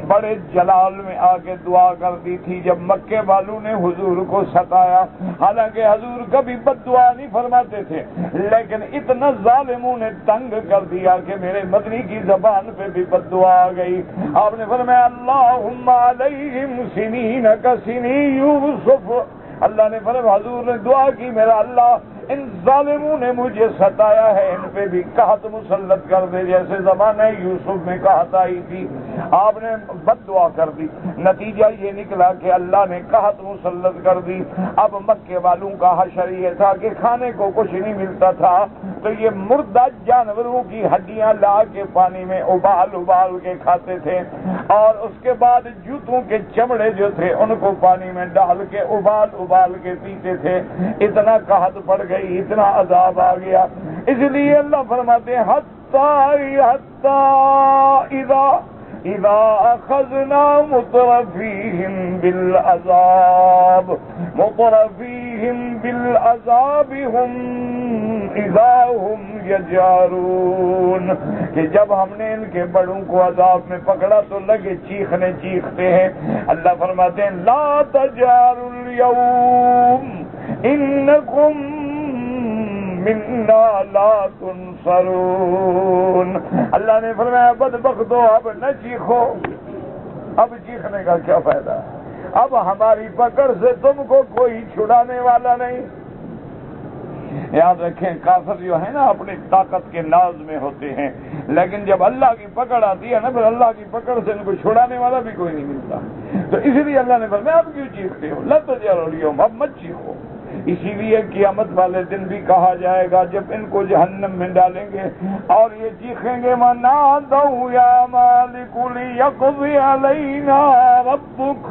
بڑے جلال میں آ کے دعا کر دی تھی جب مکے والوں نے حضور کو ستایا۔ حالانکہ حضور کبھی بد دعا نہیں فرماتے تھے، لیکن اتنا ظالموں نے تنگ کر دیا کہ میرے مدنی کی زبان جان پہ بھی بد دعا آ گئی. آپ نے فرمایا اللہم علیہم سنین کسنی یوسف. اللہ نے فرمایا حضور نے دعا کی میرا اللہ ان ظالموں نے مجھے ستایا ہے, ان پہ بھی قحط مسلط کر دے جیسے زمانہ یوسف میں قحط آئی تھی. آپ نے بد دعا کر دی. نتیجہ یہ نکلا کہ اللہ نے قحط مسلط کر دی. اب مکے والوں کا حشر یہ تھا کہ کھانے کو کچھ نہیں ملتا تھا, تو یہ مردہ جانوروں کی ہڈیاں لا کے پانی میں ابال کے کھاتے تھے, اور اس کے بعد جوتوں کے چمڑے جو تھے ان کو پانی میں ڈال کے ابال کے پیتے تھے. اتنا قحط پڑ گئی, اتنا عذاب آ گیا. اس لیے اللہ فرماتے ہیں اذا اخذنا مترفیہم بالعذاب ہم اذا ہم یجارون, کہ جب ہم نے ان کے بڑوں کو عذاب میں پکڑا تو لگے چیختے ہیں. اللہ فرماتے ہیں لا تجاروا اليوم انکم منا لا تنصرون. اللہ نے فرمایا بدبختو اب نہ چیخو, اب چیخنے کا کیا فائدہ, اب ہماری پکڑ سے تم کو کوئی چھڑانے والا نہیں. یاد رکھیں کافر جو ہے نا اپنی طاقت کے ناز میں ہوتے ہیں, لیکن جب اللہ کی پکڑ آتی ہے نا پھر اللہ کی پکڑ سے ان کو چھڑانے والا بھی کوئی نہیں ملتا. تو اسی لیے اللہ نے فرمایا اب کیوں چیختے ہو, لا تجاروا اليوم, اب مت چیخو. اسی لیے قیامت والے دن بھی کہا جائے گا جب ان کو جہنم میں ڈالیں گے اور یہ چیخیں گے وَنَادَوْا يَا مَالِكُ لِيَقْضِيَ عَلَيْنَا رَبُّكَ,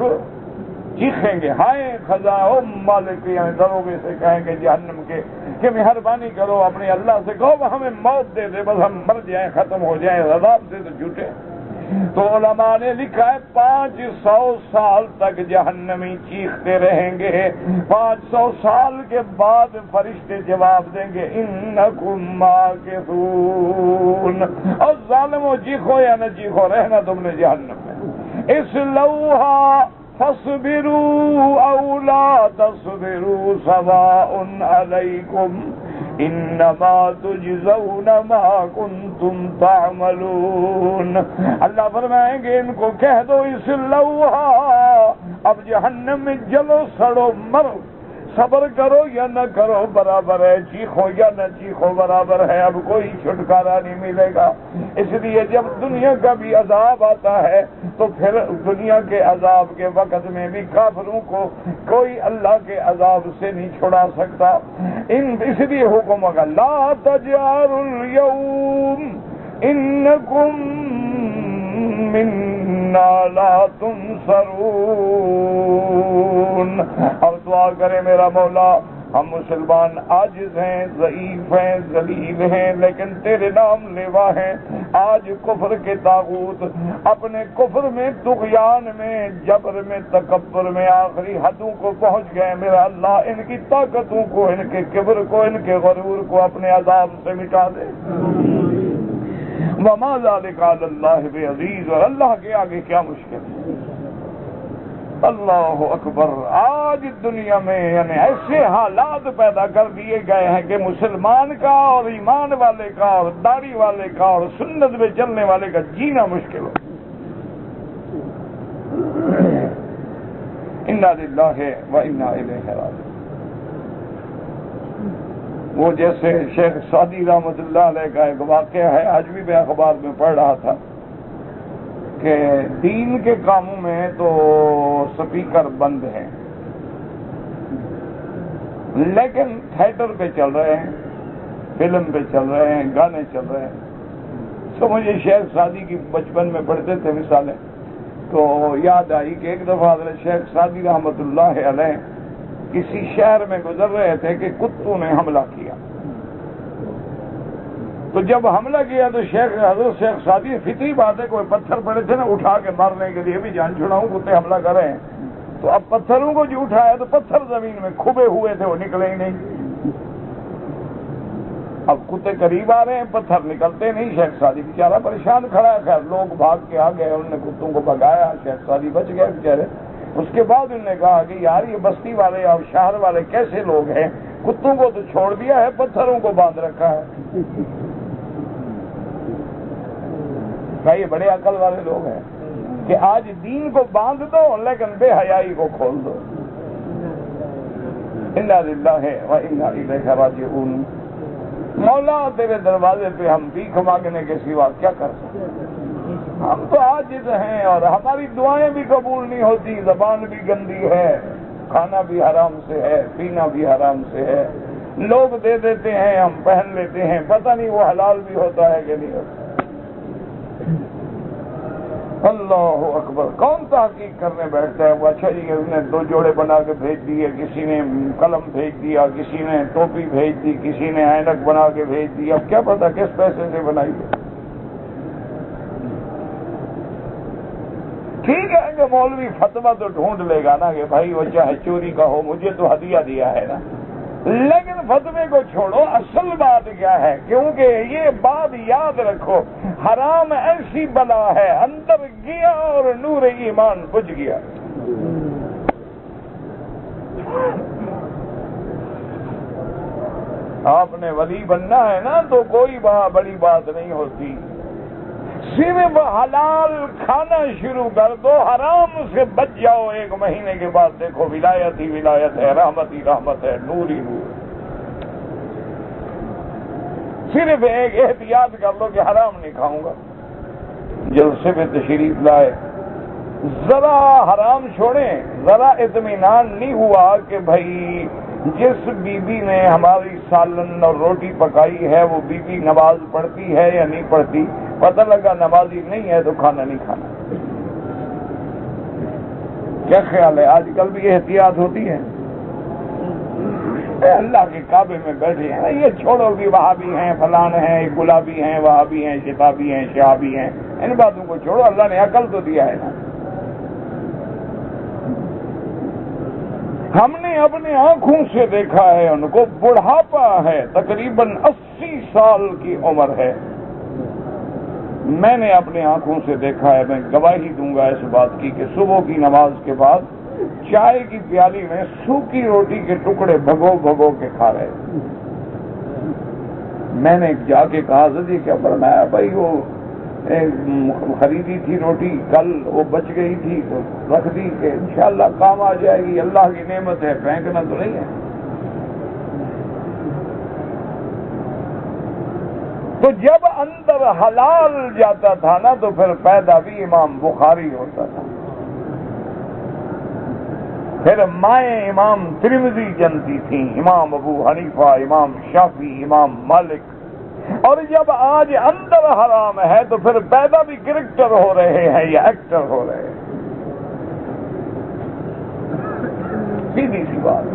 چیخیں گے ہائے خزاں مالک, یعنی دروگے سے کہیں گے جہنم کے کہ مہربانی کرو اپنے اللہ سے کہو ہمیں موت دے دے, بس ہم مر جائیں ختم ہو جائیں, عذاب سے تو جھوٹے. تو علماء نے لکھا ہے 500 سال تک جہنمی چیختے رہیں گے. 500 سال کے بعد فرشتے جواب دیں گے انکم ماکثون, اور ظالمو چیخو یا نہ چیخو رہنا تم نے جہنم میں. اصلوہا فاصبروا او لا تصبروا سواء علیکم انما تجزون ما کنتم تعملون. اللہ فرمائیں گے ان کو کہہ دو اصلوہا, اب جہنم میں جلو سڑو مرو, صبر کرو یا نہ کرو برابر ہے, چیخو یا نہ چیخو برابر ہے, اب کوئی چھٹکارا نہیں ملے گا. اس لیے جب دنیا کا بھی عذاب آتا ہے تو پھر دنیا کے عذاب کے وقت میں بھی کافروں کو کوئی اللہ کے عذاب سے نہیں چھڑا سکتا. اس لیے حکم ہوگا لا تجاروا اليوم انکم منا لا تنصرون. اب دعا کرے میرا مولا ہم مسلمان عاجز ہیں, ضعیف ہیں, ذلیل ہیں, لیکن تیرے نام لیوا ہیں. آج کفر کے طاغوت اپنے کفر میں, طغیان میں, جبر میں, تکبر میں آخری حدوں کو پہنچ گئے. میرا اللہ ان کی طاقتوں کو, ان کے کبر کو, ان کے غرور کو اپنے عذاب سے مٹا دے. وما ذلک علی اللہ بعزیز, اور اللہ کے آگے کیا مشکل ہے. اللہ اکبر. آج دنیا میں یعنی ایسے حالات پیدا کر دیے گئے ہیں کہ مسلمان کا اور ایمان والے کا اور داڑھی والے کا اور سنت میں چلنے والے کا جینا مشکل ہو. انا للہ و انا الیہ راجعون. وہ جیسے شیخ سعدی رحمۃ اللہ علیہ کا ایک واقعہ ہے, آج بھی میں اخبار میں پڑھ رہا تھا کہ دین کے کاموں میں تو سپیکر بند ہیں, لیکن تھیٹر پہ چل رہے ہیں, فلم پہ چل رہے ہیں, گانے چل رہے ہیں. تو مجھے شیخ سعدی کی بچپن میں پڑھتے تھے مثالیں, تو یاد آئی کہ ایک دفعہ حضرت شیخ سعدی رحمۃ اللہ علیہ کسی شہر میں گزر رہے تھے کہ کتوں نے حملہ کیا. تو جب حملہ کیا تو حضرت شیخ سعدی, فطری بات ہے, کوئی پتھر پڑے تھے نا اٹھا کے مارنے کے لیے بھی جان چھڑاؤں, کتے حملہ کر رہے ہیں. تو اب پتھروں کو جو اٹھایا تو پتھر زمین میں کھبے ہوئے تھے, وہ نکلے ہی نہیں. اب کتے قریب آ رہے ہیں, پتھر نکلتے نہیں. شیخ سعدی بیچارہ پریشان کھڑا ہے. خیر لوگ بھاگ کے آ گئے, انہوں نے کتوں کو بھگایا, شیخ سعدی بچ گئے بیچارے. اس کے بعد انہوں نے کہا کہ یار یہ بستی والے اور شہر والے کیسے لوگ ہیں, کتوں کو تو چھوڑ دیا ہے, پتھروں کو باندھ رکھا ہے. کیا یہ بڑے عقل والے لوگ ہیں کہ آج دین کو باندھ دو لیکن بے حیائی کو کھول دو؟ انا للہ و انا الیہ راجعون۔ مولا تیرے دروازے پہ ہم بھیک مانگنے کے سوا کیا کر سکتے ہیں؟ ہم تو عاجز ہیں اور ہماری دعائیں بھی قبول نہیں ہوتی، زبان بھی گندی ہے، کھانا بھی حرام سے ہے، پینا بھی حرام سے ہے، لوگ دے دیتے ہیں ہم پہن لیتے ہیں، پتہ نہیں وہ حلال بھی ہوتا ہے کہ نہیں ہوتا۔ اللہ اکبر، کون تحقیق کرنے بیٹھتا ہے؟ وہ اچھا جی اس نے 2 جوڑے بنا کے بھیج دیے، کسی نے قلم بھیج دیا، کسی نے ٹوپی بھیج دی، کسی نے اینک بنا کے بھیج دی، اب کیا پتا کس پیسے سے بنائی ہے۔ ٹھیک ہے کہ مولوی فتویٰ تو ڈھونڈ لے گا نا کہ بھائی وہ چاہے چوری کا ہو، مجھے تو ہدیہ دیا ہے نا، لیکن فتوے کو چھوڑو، اصل بات کیا ہے؟ کیونکہ یہ بات یاد رکھو، حرام ایسی بلا ہے اندر گیا اور نور ایمان بجھ گیا۔ آپ نے ولی بننا ہے نا تو کوئی بڑی بات نہیں ہوتی، صرف حلال کھانا شروع کر دو، حرام سے بچ جاؤ، 1 مہینے کے بعد دیکھو ولایت ہی ولایت ہے، رحمت ہی رحمت ہے، نور ہی نور۔ صرف ایک احتیاط کر لو کہ حرام نہیں کھاؤں گا، جلسے پہ تشریف لائے ذرا حرام چھوڑیں، ذرا اطمینان نہیں ہوا کہ بھائی جس بی بی نے ہماری سالن اور روٹی پکائی ہے وہ بی بی نماز پڑھتی ہے یا نہیں پڑھتی، پتہ لگا نمازی نہیں ہے تو کھانا نہیں کھانا۔ کیا خیال ہے؟ آج کل بھی احتیاط ہوتی ہے؟ اللہ کے کعبے میں بیٹھے ہیں، یہ چھوڑو بھی، وہاں بھی ہیں، فلان ہیں، گلابی ہیں، وہاں بھی ہیں، شتابی ہیں، شہابی ہیں، ان باتوں کو چھوڑو، اللہ نے عقل تو دیا ہے نا۔ ہم نے اپنے آنکھوں سے دیکھا ہے ان کو، بڑھاپا ہے، تقریباً 80 سال کی عمر ہے، میں نے اپنے آنکھوں سے دیکھا ہے، میں گواہی دوں گا اس بات کی کہ صبح کی نماز کے بعد چائے کی پیالی میں سوکھی روٹی کے ٹکڑے بھگو بھگو کے کھا رہے۔ میں نے جا کے کہا جی کیا فرمایا؟ بھائی وہ خریدی تھی روٹی کل، وہ بچ گئی تھی تو رکھ دی کہ انشاءاللہ کام آ جائے گی، اللہ کی نعمت ہے، پھینکنا تو نہیں ہے۔ تو جب اندر حلال جاتا تھا نا تو پھر پیدا بھی امام بخاری ہوتا تھا، پھر مائیں امام ترمذی جنتی تھیں، امام ابو حنیفہ، امام شافعی، امام مالک، اور جب آج اندر حرام ہے تو پھر پیدا بھی کرکٹر ہو رہے ہیں یا ایکٹر ہو رہے ہیں، سیدھی سی بات۔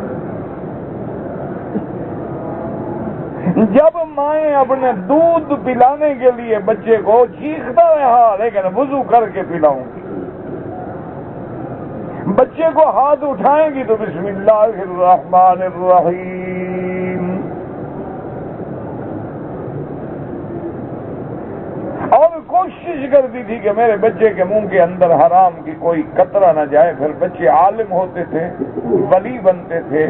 جب مائیں اپنے دودھ پلانے کے لیے بچے کو چیختا رہا لیکن وضو کر کے پلاؤں گی، بچے کو ہاتھ اٹھائیں گی تو بسم اللہ الرحمن الرحیم، اور کوشش کرتی تھی کہ میرے بچے کے منہ کے اندر حرام کی کوئی قطرہ نہ جائے۔ پھر بچے عالم ہوتے تھے، ولی بنتے تھے،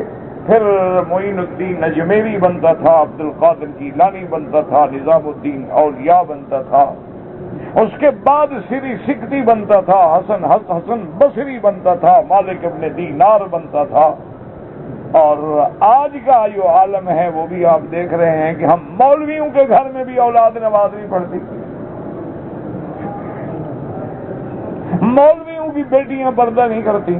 پھر معین الدین نجمیری بنتا تھا، عبد القادر جیلانی بنتا تھا، نظام الدین اولیاء بنتا تھا، اس کے بعد سری سکتی بنتا تھا، حسن بصری بنتا تھا، مالک ابن دینار بنتا تھا، اور آج کا جو عالم ہے وہ بھی آپ دیکھ رہے ہیں کہ ہم مولویوں کے گھر میں بھی اولاد نماز نہیں پڑھتی، مولویوں کی بیٹیاں پردہ نہیں کرتی،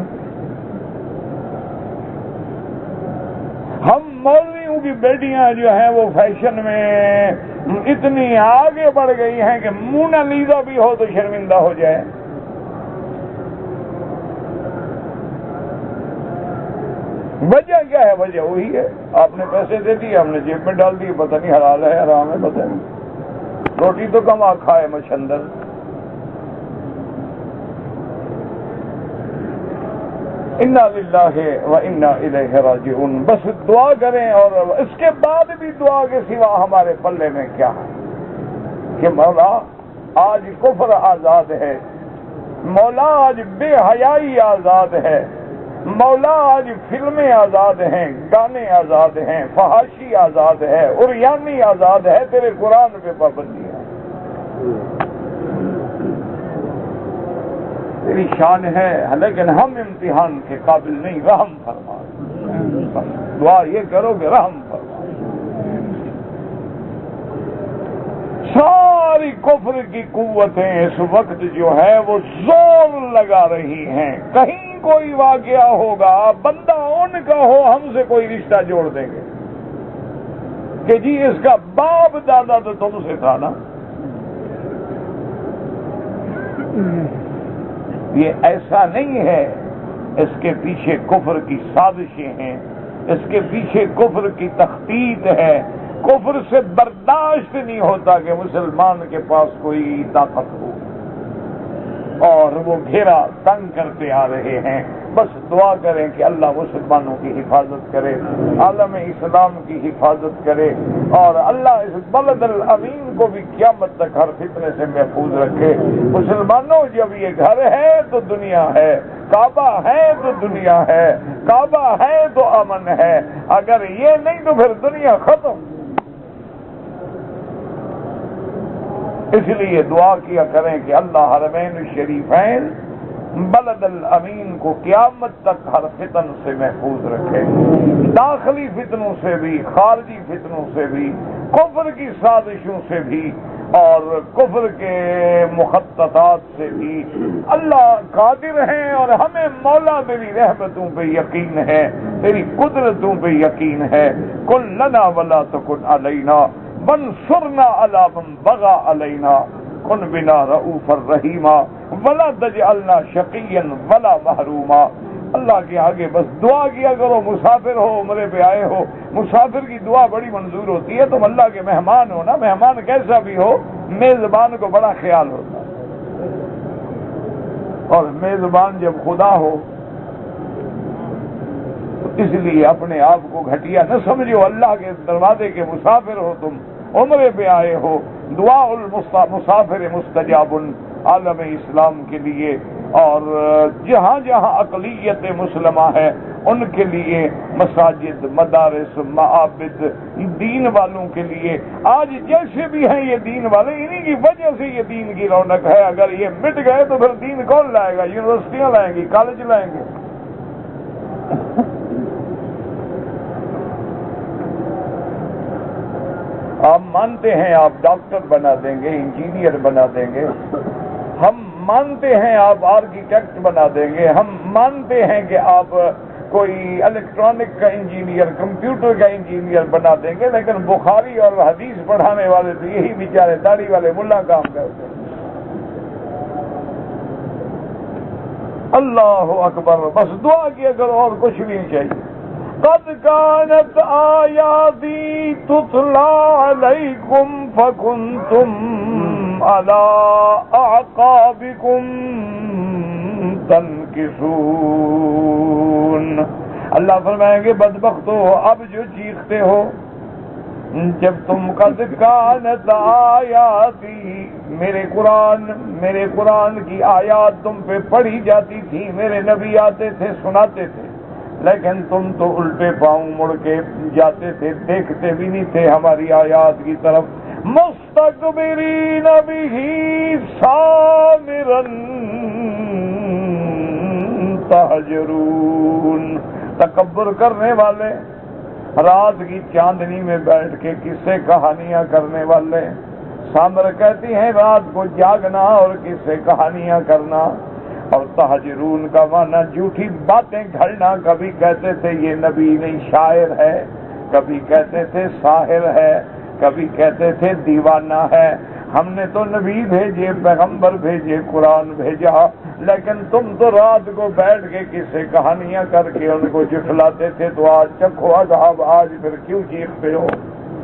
ہم مولویوں کی بیٹیاں جو ہیں وہ فیشن میں اتنی آگے بڑھ گئی ہیں کہ مونا لیزا بھی ہو تو شرمندہ ہو جائے۔ وجہ کیا ہے؟ وجہ وہی ہے، آپ نے پیسے دے دیے، ہم نے جیب میں ڈال دیے، پتہ نہیں حلال ہے حرام ہے پتہ نہیں، روٹی تو کم کھائے مچھندر۔ انا للہ و انا الیہ راجعون۔ بس دعا کریں، اور اس کے بعد بھی دعا کے سوا ہمارے پلے میں کیا ہے کہ مولا آج کفر آزاد ہے، مولا آج بے حیائی آزاد ہے، مولا آج فلمیں آزاد ہیں، گانے آزاد ہیں، فحاشی آزاد ہے، عریانی آزاد ہے، تیرے قرآن پہ پابندی ہے۔ تیری شان ہے لیکن ہم امتحان کے قابل نہیں، رحم فرما. بس دعا یہ کرو کہ رحم فرما. ساری کفر کی قوتیں اس وقت جو ہے وہ زور لگا رہی ہیں، کہیں کوئی واقعہ ہوگا بندہ ان کا ہو ہم سے کوئی رشتہ جوڑ دیں گے کہ جی اس کا باپ دادا تو تم سے تھا نا. یہ ایسا نہیں ہے، اس کے پیچھے کفر کی سازشیں ہیں، اس کے پیچھے کفر کی تخطیط ہے. کفر سے برداشت نہیں ہوتا کہ مسلمان کے پاس کوئی طاقت ہو، اور وہ گھیرا تنگ کرتے آ رہے ہیں. بس دعا کریں کہ اللہ مسلمانوں کی حفاظت کرے، عالم اسلام کی حفاظت کرے، اور اللہ اس بلد الامین کو بھی قیامت تک ہر فتنے سے محفوظ رکھے. مسلمانوں جب یہ گھر ہے تو دنیا ہے، کعبہ ہے تو دنیا ہے، کعبہ ہے تو امن ہے، اگر یہ نہیں تو پھر دنیا ختم. اس لیے دعا کیا کریں کہ اللہ حرمین الشریفین بلد الامین کو قیامت تک ہر فتن سے محفوظ رکھے، داخلی فتنوں سے بھی، خارجی فتنوں سے بھی، کفر کی سازشوں سے بھی، اور کفر کے مخططات سے بھی. اللہ قادر ہیں، اور ہمیں مولا تیری رحمتوں پہ یقین ہے، تیری قدرتوں پہ یقین ہے. کن لنا ولا تکن علینا وانصرنا علی من بغى علینا کن بنا رؤوفا رحیما ولا تجعلنا شقیا ولا محروما. اللہ کے آگے بس دعا کیا کرو. مسافر ہو، عمرے پہ آئے ہو، مسافر کی دعا بڑی منظور ہوتی ہے. تم اللہ کے مہمان ہو نا، مہمان کیسا بھی ہو میزبان کو بڑا خیال ہوتا ہے، اور میزبان جب خدا ہو اس لیے اپنے آپ کو گھٹیا نہ سمجھو. اللہ کے دروازے کے مسافر ہو، تم عمرے پہ آئے ہو. دعا المسافر مستجاب عالم اسلام کے لیے، اور جہاں جہاں اقلیت مسلمہ ہے ان کے لیے، مساجد، مدارس، معابد، دین والوں کے لیے. آج جیسے بھی ہیں یہ دین والے، انہی کی وجہ سے یہ دین کی رونق ہے. اگر یہ مٹ گئے تو پھر دین کون لائے گا؟ یونیورسٹیاں لائیں گی، کالج لائیں گے. آپ مانتے ہیں آپ ڈاکٹر بنا دیں گے، انجینئر بنا دیں گے، ہم مانتے ہیں آپ آرکیٹیکٹ بنا دیں گے، ہم مانتے ہیں کہ آپ کوئی الیکٹرانک کا انجینئر، کمپیوٹر کا انجینئر بنا دیں گے، لیکن بخاری اور حدیث پڑھانے والے تو یہی بیچارے داڑھی والے ملا کام کرتے ہیں. اللہ اکبر. بس دعا کیا کرو اور کچھ بھی نہیں چاہیے. قد كانت آياتي تتلى عليكم فكنتم على أعقابكم تنكصون. اللہ فرمائیں گے بدبختو، اب جو چیختے ہو جب تم قد كانت آیاتی، میرے قرآن کی آیات تم پہ پڑھی جاتی تھی، میرے نبی آتے تھے سناتے تھے، لیکن تم تو الٹے پاؤں مڑ کے جاتے تھے، دیکھتے بھی نہیں تھے ہماری آیات کی طرف. مستکبرین بہ سامرا تہجرون. تکبر کرنے والے، رات کی چاندنی میں بیٹھ کے قصے کہانیاں کرنے والے. سامر کہتی ہیں رات کو جاگنا اور قصے کہانیاں کرنا. اور تہجرون کا معنی جھوٹی باتیں گھڑنا. کبھی کہتے تھے یہ نبی نہیں شاعر ہے، کبھی کہتے تھے ساحر ہے، کبھی کہتے تھے دیوانہ ہے. ہم نے تو نبی بھیجے، پیغمبر بھیجے، قرآن بھیجا، لیکن تم تو رات کو بیٹھ کے قصے کہانیاں کر کے ان کو جھٹلاتے تھے. تو آج چکھو عذاب، آج پھر کیوں چیختے ہو؟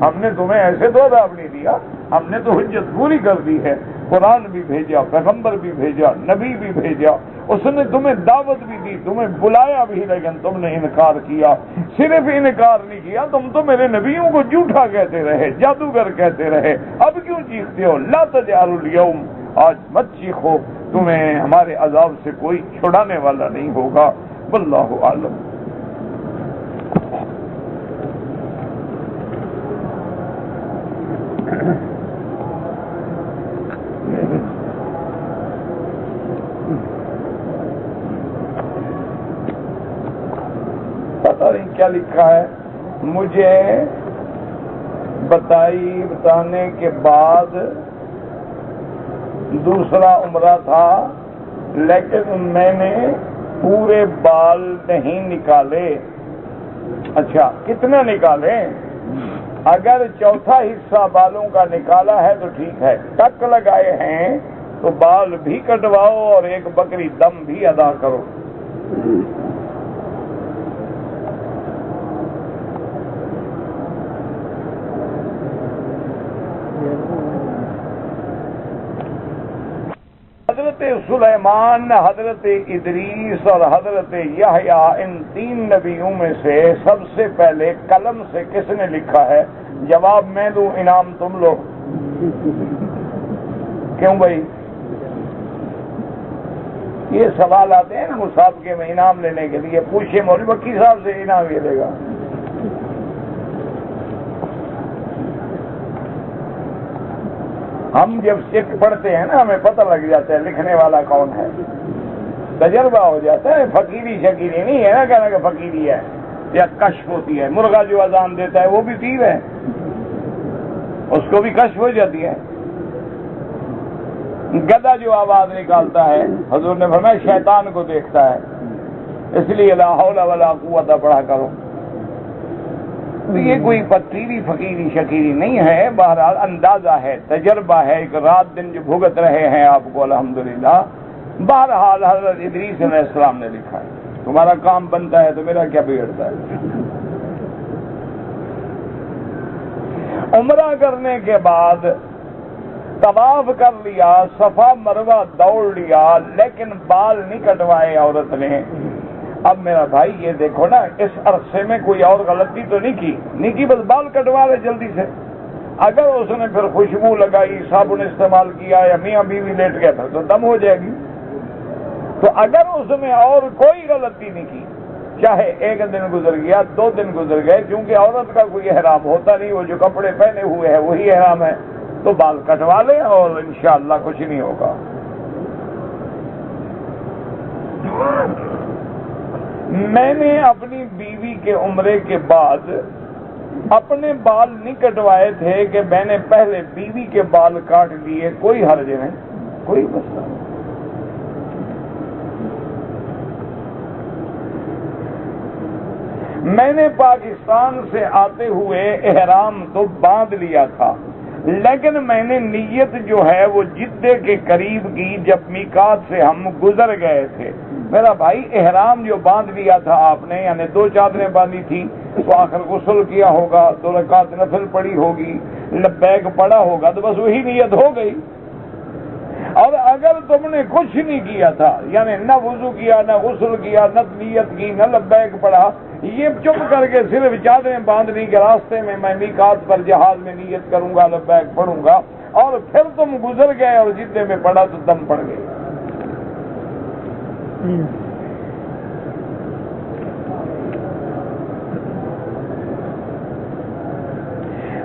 ہم نے تمہیں ایسے تو عذاب نہیں دیا، ہم نے تو حجت پوری کر دی ہے. قرآن بھی بھیجا، پیغمبر بھی بھیجا، نبی بھی بھیجا، اس نے تمہیں دعوت بھی دی، تمہیں بلایا بھی، لیکن تم نے انکار کیا. صرف انکار نہیں کیا، تم تو میرے نبیوں کو جھوٹا کہتے رہے، جادوگر کہتے رہے. اب کیوں چیختے ہو؟ لا تجعلوا اليوم، آج مت چیخو، تمہیں ہمارے عذاب سے کوئی چھڑانے والا نہیں ہوگا. واللہ اعلم. کیا لکھا ہے؟ مجھے بتانے کے بعد دوسرا عمرہ تھا، لیکن میں نے پورے بال نہیں نکالے۔ اچھا، کتنے نکالے؟ اگر چوتھا حصہ بالوں کا نکالا ہے تو ٹھیک ہے، ٹک لگائے ہیں تو بال بھی کٹواؤ اور ایک بکری دم بھی ادا کرو۔ حضرت سلیمان، حضرت ادریس اور حضرت یحییٰ، ان تین نبیوں میں سے سب سے پہلے قلم سے کس نے لکھا ہے؟ جواب میں دوں، انعام تم لو۔ کیوں بھائی؟ یہ سوال آتے ہیں نا مسابقے میں انعام لینے کے لیے، پوچھے مولوی بکی صاحب سے، انعام یہ دے گا۔ ہم جب چیک پڑھتے ہیں نا ہمیں پتہ لگ جاتا ہے لکھنے والا کون ہے، تجربہ ہو جاتا ہے۔ فقیری شکیری نہیں ہے نا کہنا کہ فقیری ہے یا کشف ہوتی ہے۔ مرغا جو اذان دیتا ہے وہ بھی تیر ہے، اس کو بھی کشف ہو جاتی ہے۔ گدھا جو آواز نکالتا ہے حضور نے فرمایا شیطان کو دیکھتا ہے، اس لیے لا حول ولا قوت پڑھا کرو۔ یہ کوئی فقیری شکیری نہیں ہے، بہرحال اندازہ ہے، تجربہ ہے، ایک رات دن جو بھگت رہے ہیں آپ کو الحمدللہ۔ بہرحال حضرت ادریس علیہ السلام نے لکھا ہے، تمہارا کام بنتا ہے تو میرا کیا بگڑتا ہے۔ عمرہ کرنے کے بعد طواف کر لیا، صفا مروہ دوڑ لیا، لیکن بال نہیں کٹوائے عورت نے۔ اب میرا بھائی یہ دیکھو نا، اس عرصے میں کوئی اور غلطی تو نہیں کی، بس بال کٹوا لے جلدی سے۔ اگر اس نے پھر خوشبو لگائی، صابن استعمال کیا یا میاں بیوی لیٹ گیا پھر تو دم ہو جائے گی۔ تو اگر اس نے اور کوئی غلطی نہیں کی، چاہے ایک دن گزر گیا، 2 دن گزر گئے، کیونکہ عورت کا کوئی احرام ہوتا نہیں، وہ جو کپڑے پہنے ہوئے ہیں وہی احرام ہے، تو بال کٹوا لے اور انشاءاللہ کچھ نہیں ہوگا۔ میں نے اپنی بیوی کے عمرے کے بعد اپنے بال نہیں کٹوائے تھے کہ میں نے پہلے بیوی کے بال کاٹ لیے، کوئی حرج نہیں، کوئی مسئلہ نہیں۔ میں نے پاکستان سے آتے ہوئے احرام تو باندھ لیا تھا، لیکن میں نے نیت جو ہے وہ جدے کے قریب کی جب میقات سے ہم گزر گئے تھے۔ میرا بھائی احرام جو باندھ لیا تھا آپ نے، یعنی 2 چادریں باندھی تھی، تو آخر غسل کیا ہوگا، 2 رکعت نفل پڑی ہوگی، لبیک پڑا ہوگا، تو بس وہی نیت ہو گئی۔ اور اگر تم نے کچھ نہیں کیا تھا، یعنی نہ وضو کیا، نہ غسل کیا، نہ نیت کی، نہ لبیک پڑا، یہ چپ کر کے صرف چادریں باندھنے کے راستے میں میں میقات پر جہاز میں نیت کروں گا، لبیک پڑھوں گا، اور پھر تم گزر گئے اور جدے میں پڑا تو دم پڑ گئے۔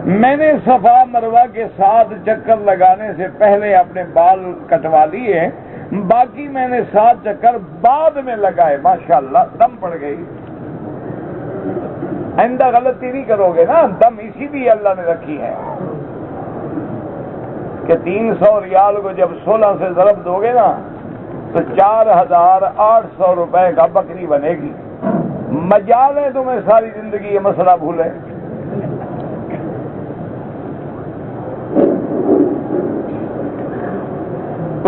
میں نے صفا مروہ کے ساتھ چکر لگانے سے پہلے اپنے بال کٹوا لیے، باقی میں نے 7 چکر بعد میں لگائے، ماشاءاللہ دم پڑ گئی۔ آئندہ غلطی نہیں کرو گے نا، دم اسی لیے اللہ نے رکھی ہے کہ 300 ریال کو جب 16 سے ضرب دو گے نا تو 4800 روپے کا بکری بنے گی۔ مجال ہے تمہیں ساری زندگی یہ مسئلہ بھولے۔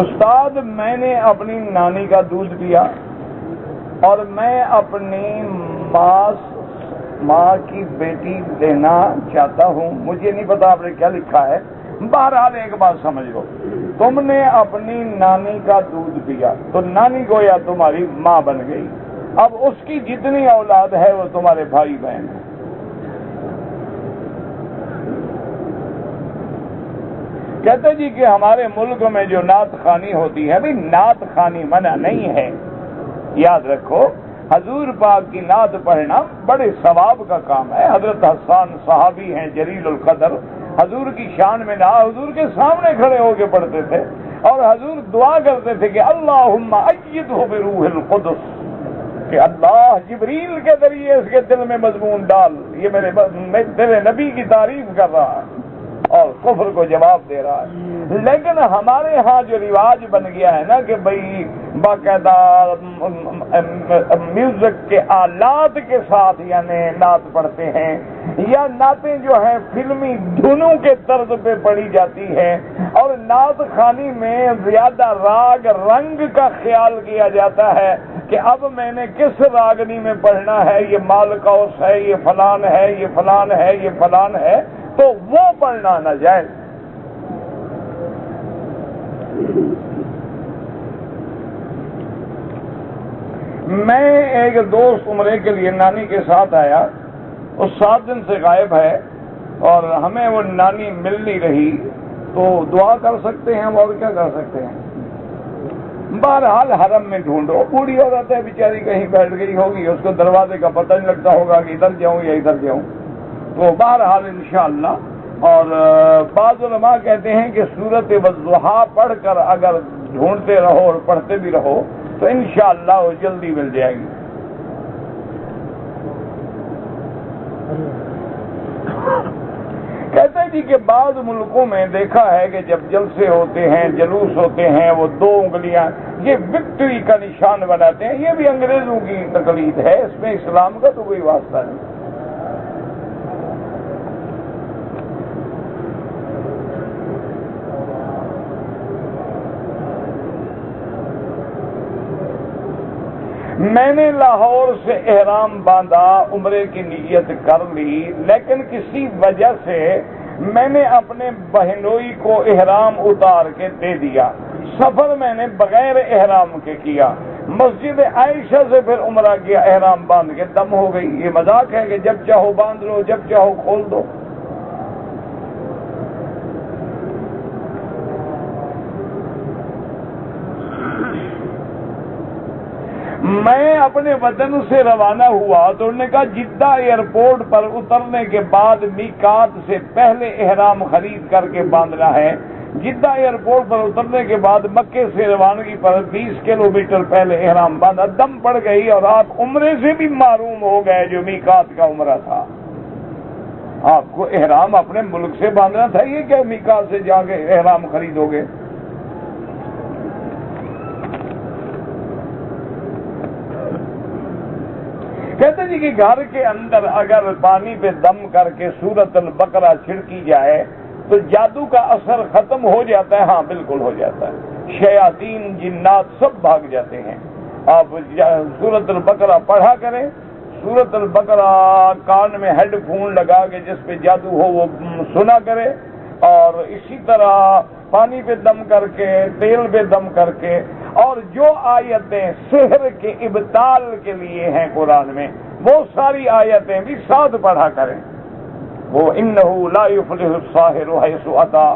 استاد، میں نے اپنی نانی کا دودھ پیا اور میں اپنی ماں کی بیٹی لینا چاہتا ہوں، مجھے نہیں پتا آپ نے کیا لکھا ہے، بہرحال ایک بات سمجھ لو، تم نے اپنی نانی کا دودھ پیا تو نانی کو یا تمہاری ماں بن گئی، اب اس کی جتنی اولاد ہے وہ تمہارے بھائی بہن ہیں۔ کہتے جی کہ ہمارے ملک میں جو نعت خوانی ہوتی ہے، بھئی نعت خوانی منع نہیں ہے، یاد رکھو حضور پاک کی نعت پڑھنا بڑے ثواب کا کام ہے۔ حضرت حسان صحابی ہیں جلیل القدر، حضور کی شان میں نعت حضور کے سامنے کھڑے ہو کے پڑھتے تھے، اور حضور دعا کرتے تھے کہ اللہم ایدہ بروح القدس، کہ اللہ جبریل کے ذریعے اس کے دل میں مضمون ڈال، یہ تیرے نبی کی تعریف کر رہا ہے اور کفر کو جواب دے رہا ہے۔ لیکن ہمارے ہاں جو رواج بن گیا ہے نا کہ بھئی باقاعدہ میوزک کے آلات کے ساتھ یعنی نعت پڑھتے ہیں، یا نعتیں جو ہیں فلمی دھنوں کے طرز پہ پڑھی جاتی ہے، اور نعت خوانی میں زیادہ راگ رنگ کا خیال کیا جاتا ہے کہ اب میں نے کس راگنی میں پڑھنا ہے، یہ مالکوس ہے، یہ فلان ہے، یہ فلان ہے، یہ فلان ہے، تو وہ پڑھنا ناجائز۔ میں ایک دوست عمرے کے لیے نانی کے ساتھ آیا، وہ 7 دن سے غائب ہے اور ہمیں وہ نانی مل نہیں رہی، تو دعا کر سکتے ہیں ہم، اور کیا کر سکتے ہیں؟ بہرحال حرم میں ڈھونڈو، بوڑھی عورت ہے بیچاری، کہیں بیٹھ گئی ہوگی، اس کو دروازے کا پتہ نہیں لگتا ہوگا کہ ادھر جاؤں یا ادھر جاؤں، تو بہرحال انشاءاللہ۔ اور بعض علماء کہتے ہیں کہ سورۃ والضحیٰ پڑھ کر اگر ڈھونڈتے رہو اور پڑھتے بھی رہو تو انشاءاللہ وہ جلدی مل جائے گی۔ کہتے ہیں جی کہ بعض ملکوں میں دیکھا ہے کہ جب جلسے ہوتے ہیں، جلوس ہوتے ہیں، وہ 2 انگلیاں یہ وکٹری کا نشان بناتے ہیں۔ یہ بھی انگریزوں کی تقلید ہے، اس میں اسلام کا تو کوئی واسطہ نہیں۔ میں نے لاہور سے احرام باندھا، عمرے کی نیت کر لی، لیکن کسی وجہ سے میں نے اپنے بہنوئی کو احرام اتار کے دے دیا۔ سفر میں نے بغیر احرام کے کیا، مسجد عائشہ سے پھر عمرہ کیا، احرام باندھ کے دم ہو گئی۔ یہ مذاق ہے کہ جب چاہو باندھ لو، جب چاہو کھول دو۔ میں اپنے وطن سے روانہ ہوا تو انہوں نے کہا جدہ ایئرپورٹ پر اترنے کے بعد میقات سے پہلے احرام خرید کر کے باندھنا ہے۔ جدہ ایئرپورٹ پر اترنے کے بعد مکے سے روانگی پر 20 کلومیٹر پہلے احرام باندھا، دم پڑ گئی اور آپ عمرے سے بھی معروم ہو گئے جو میقات کا عمرہ تھا۔ آپ کو احرام اپنے ملک سے باندھنا تھا، یہ کیا میقات سے جا کے احرام خریدو گے؟ کہتے جی کہ گھر کے اندر اگر پانی پہ دم کر کے سورۃ البقرہ چھڑکی جائے تو جادو کا اثر ختم ہو جاتا ہے؟ ہاں بالکل ہو جاتا ہے، شیاطین جنات سب بھاگ جاتے ہیں۔ آپ سورۃ البقرہ پڑھا کریں، سورۃ البقرہ کان میں ہیڈ فون لگا کے جس پہ جادو ہو وہ سنا کرے، اور اسی طرح پانی پہ دم کر کے، تیل پہ دم کر کے، اور جو آیتیں سحر کے ابطال کے لیے ہیں قرآن میں وہ ساری آیتیں بھی ساتھ پڑھا کریں۔ وہ انہو لا یفلح الساحر حیث اتی،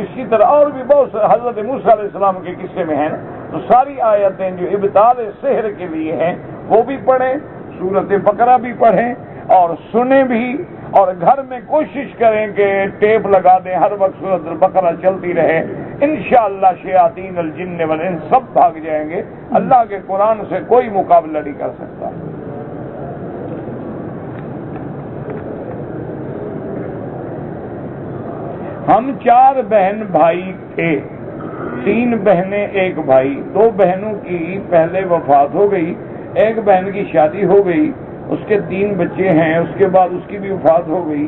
اسی طرح اور بھی بہت حضرت موسیٰ علیہ السلام کے قصے میں ہیں، تو ساری آیتیں جو ابطال سحر کے لیے ہیں وہ بھی پڑھیں، سورۃ بقرہ بھی پڑھیں اور سنیں بھی، اور گھر میں کوشش کریں کہ ٹیپ لگا دیں، ہر وقت سورۃ البقرہ چلتی رہے، انشاءاللہ شیاطین الجن والانس سب بھاگ جائیں گے۔ اللہ کے قرآن سے کوئی مقابلہ نہیں کر سکتا۔ ہم 4 بہن بھائی تھے، 3 بہنیں 1 بھائی، 2 بہنوں کی پہلے وفات ہو گئی، ایک بہن کی شادی ہو گئی، اس کے 3 بچے ہیں، اس کے بعد اس کی بھی وفات ہو گئی،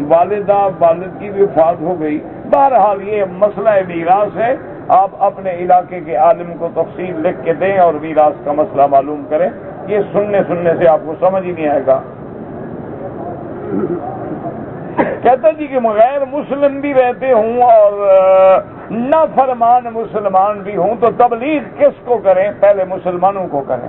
والدہ والد کی بھی وفات ہو گئی۔ بہرحال یہ مسئلہ میراث ہے، آپ اپنے علاقے کے عالم کو تفصیل لکھ کے دیں اور میراث کا مسئلہ معلوم کریں، یہ سننے سے آپ کو سمجھ ہی نہیں آئے گا۔ کہتا جی کہ غیر مسلم بھی رہتے ہوں اور نافرمان مسلمان بھی ہوں تو تبلیغ کس کو کریں؟ پہلے مسلمانوں کو کریں۔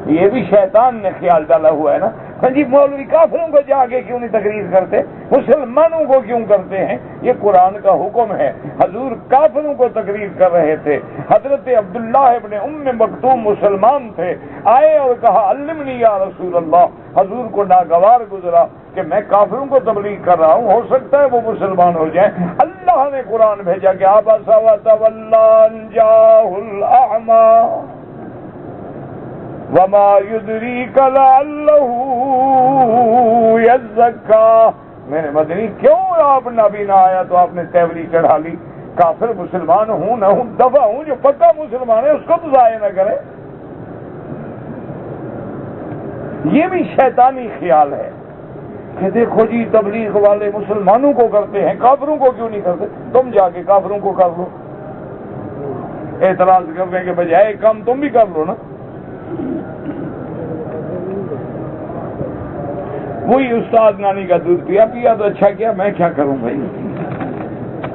یہ بھی شیطان نے خیال ڈالا ہوا ہے نا، جی مولوی کافروں کو جا کے کیوں نہیں تقریر کرتے، مسلمانوں کو کیوں کرتے ہیں؟ یہ قرآن کا حکم ہے۔ حضور کافروں کو تقریر کر رہے تھے، حضرت عبداللہ ابن ام مکتوم مسلمان تھے، آئے اور کہا علمنی یا رسول اللہ، حضور کو ناگوار گزرا کہ میں کافروں کو تبلیغ کر رہا ہوں، ہو سکتا ہے وہ مسلمان ہو جائیں۔ اللہ نے قرآن بھیجا کہ عبس وتولی ان جاءہ الاعمی، وما يدريك لعله يزكى. میرے مدنی کیوں آپ نبی نہ آیا تو آپ نے تیوری چڑھا لی؟ کافر مسلمان ہوں نہ ہوں دفعہ ہوں، جو پکا مسلمان ہے اس کو تو ضائع نہ کرے. یہ بھی شیطانی خیال ہے کہ دیکھو جی تبلیغ والے مسلمانوں کو کرتے ہیں، کافروں کو کیوں نہیں کرتے؟ تم جا کے کافروں کو کر لو، اعتراض کرنے کے بجائے کام تم بھی کر لو نا. وہی استاد نانی کا دودھ پیا تو اچھا کیا، میں کیا کروں بھائی.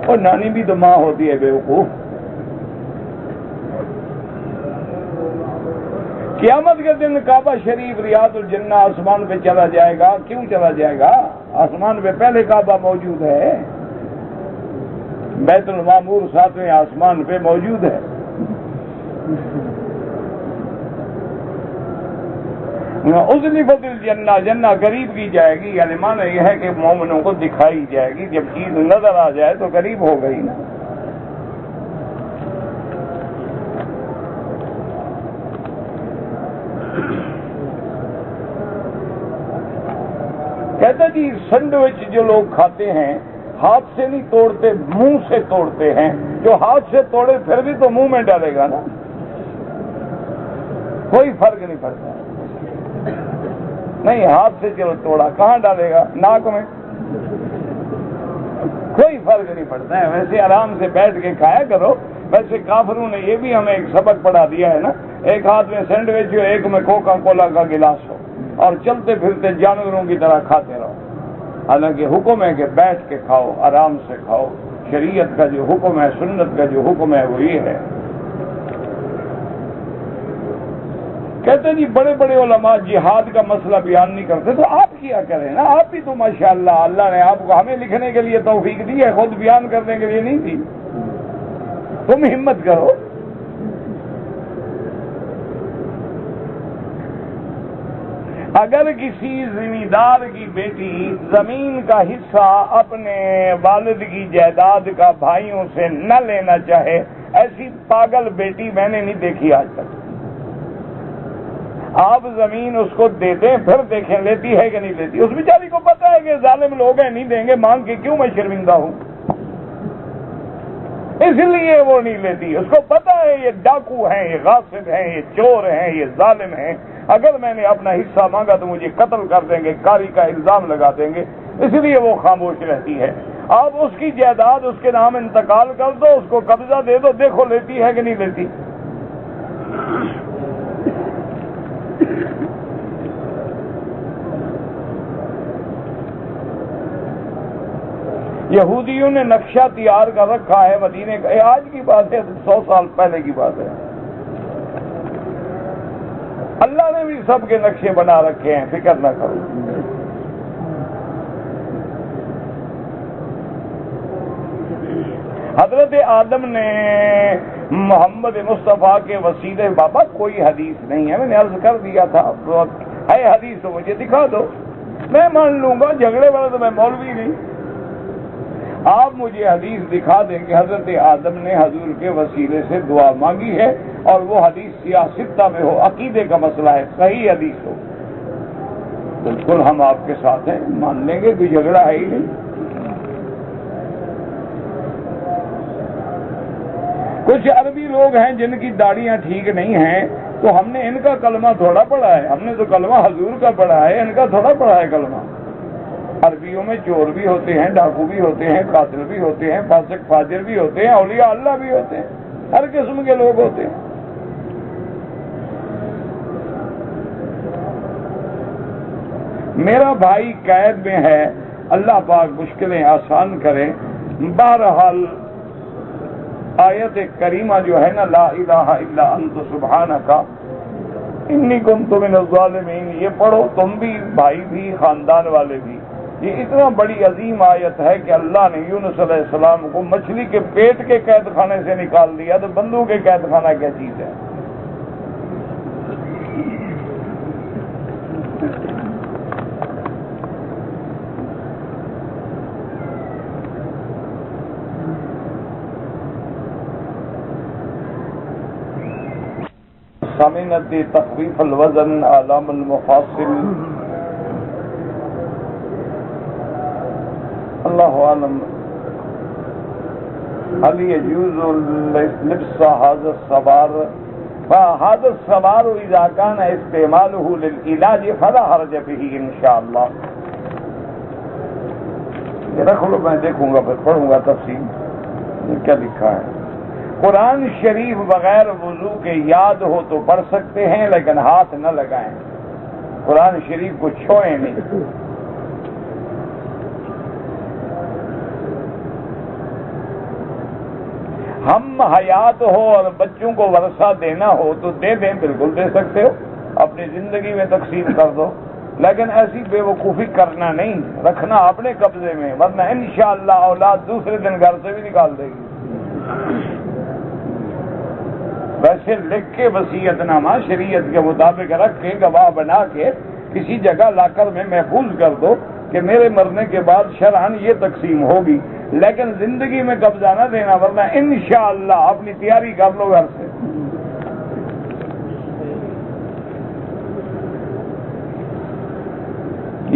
اور نانی بھی تو ماں ہوتی ہے بیوقوف. قیامت کے دن کعبہ شریف ریاض الجنہ آسمان پہ چلا جائے گا. کیوں چلا جائے گا؟ آسمان پہ پہلے کعبہ موجود ہے، بیت المعمور 7ویں آسمان پہ موجود ہے. ازلفت الجنہ، جنہ قریب کی جائے گی، یعنی معنی یہ ہے کہ مومنوں کو دکھائی جائے گی. جب چیز نظر آ جائے تو قریب ہو گئی نا. کہتا جی سینڈوچ جو لوگ کھاتے ہیں ہاتھ سے نہیں توڑتے، منہ سے توڑتے ہیں. جو ہاتھ سے توڑے پھر بھی تو منہ میں ڈالے گا نا، کوئی فرق نہیں پڑتا. نہیں ہاتھ سے چلو توڑا، کہاں ڈالے گا؟ ناک میں. کوئی فرق نہیں پڑتا ہے. ویسے آرام سے بیٹھ کے کھایا کرو. ویسے کافروں نے یہ بھی ہمیں ایک سبق پڑھا دیا ہے نا، ایک ہاتھ میں سینڈوچ ہو، ایک میں کوکا کولا کا گلاس ہو، اور چلتے پھرتے جانوروں کی طرح کھاتے رہو. حالانکہ حکم ہے کہ بیٹھ کے کھاؤ، آرام سے کھاؤ. شریعت کا جو حکم ہے، سنت کا جو حکم ہے وہ یہ ہے. کہتے ہیں جی بڑے بڑے علماء جہاد کا مسئلہ بیان نہیں کرتے، تو آپ کیا کریں نا؟ آپ بھی تو ماشاءاللہ اللہ نے آپ کو ہمیں لکھنے کے لیے توفیق دی ہے، خود بیان کرنے کے لیے نہیں دی. تم ہمت کرو. اگر کسی زمیندار کی بیٹی زمین کا حصہ اپنے والد کی جائیداد کا بھائیوں سے نہ لینا چاہے، ایسی پاگل بیٹی میں نے نہیں دیکھی آج تک. آپ زمین اس کو دے دیں، پھر دیکھیں لیتی ہے کہ نہیں لیتی. اس بیچاری کو پتا ہے کہ ظالم لوگ ہیں، نہیں دیں گے، مانگ کے کیوں میں شرمندہ ہوں، اس لیے وہ نہیں لیتی. اس کو پتا ہے یہ ڈاکو ہیں، یہ غاصب ہیں، یہ چور ہیں، یہ ظالم ہیں. اگر میں نے اپنا حصہ مانگا تو مجھے قتل کر دیں گے، کاری کا الزام لگا دیں گے، اس لیے وہ خاموش رہتی ہے. آپ اس کی جائیداد اس کے نام انتقال کر دو، اس کو قبضہ دے دو، دیکھو لیتی ہے کہ نہیں لیتی. یہودیوں نے نقشہ تیار کر رکھا ہے مدینے کا. آج کی بات ہے، 100 سال پہلے کی بات ہے. اللہ نے بھی سب کے نقشے بنا رکھے ہیں، فکر نہ کرو. حضرت آدم نے محمد مصطفیٰ کے وسیلے، بابا کوئی حدیث نہیں ہے، میں نے عرض کر دیا تھا، ہے حدیث تو مجھے دکھا دو، میں مان لوں گا. جھگڑے والا تو میں مولوی نہیں. آپ مجھے حدیث دکھا دیں کہ حضرت آدم نے حضور کے وسیلے سے دعا مانگی ہے، اور وہ حدیث سیاستہ میں ہو، عقیدے کا مسئلہ ہے، صحیح حدیث ہو، بالکل ہم آپ کے ساتھ ہیں، مان لیں گے، کوئی جھگڑا ہے ہی نہیں. کچھ عربی لوگ ہیں جن کی داڑیاں ٹھیک نہیں ہیں، تو ہم نے ان کا کلمہ تھوڑا پڑھا ہے، ہم نے تو کلمہ حضور کا پڑھا ہے، ان کا تھوڑا پڑھا ہے کلمہ. عربیوں میں چور بھی ہوتے ہیں، ڈاکو بھی ہوتے ہیں، قاتل بھی ہوتے ہیں، فاسق فاجر بھی ہوتے ہیں، اولیاء اللہ بھی ہوتے ہیں، ہر قسم کے لوگ ہوتے ہیں. میرا بھائی قید میں ہے، اللہ پاک مشکلیں آسان کرے. بہرحال آیت کریمہ جو ہے نا، لا الہ الا انت سبحانک انی کنت من الظالمین، یہ پڑھو تم بھی، بھائی بھی، خاندان والے بھی. یہ اتنا بڑی عظیم آیت ہے کہ اللہ نے یونس علیہ السلام کو مچھلی کے پیٹ کے قید خانے سے نکال دیا، تو بندوں کے قید خانہ کیا چیز ہے؟ سمنت تخفیف الوزن علام المفاصل. اللہ عالم. هل يجوز لبس هذا السوار؟ فهذا السوار اذا كان استعماله للعلاج فلا حرج به ان شاء الله. رکھ لو، میں دیکھوں گا پھر پڑھوں گا تفصیل کیا لکھا ہے. قرآن شریف بغیر وضو کے یاد ہو تو پڑھ سکتے ہیں لیکن ہاتھ نہ لگائیں. قرآن شریف کو چھوئیں نہیں. ہم حیات ہو اور بچوں کو ورثہ دینا ہو تو دے دیں، بالکل دے سکتے ہو، اپنی زندگی میں تقسیم کر دو، لیکن ایسی بے وقوفی کرنا نہیں، رکھنا اپنے قبضے میں، ورنہ انشاءاللہ اولاد دوسرے دن گھر سے بھی نکال دے گی. ویسے لکھ کے وصیت نامہ شریعت کے مطابق رکھ کے گواہ بنا کے کسی جگہ لا کر میں محفوظ کر دو کہ میرے مرنے کے بعد شرعاً یہ تقسیم ہوگی، لیکن زندگی میں قبضہ نہ دینا، ورنہ انشاءاللہ اپنی تیاری کر لو گھر سے.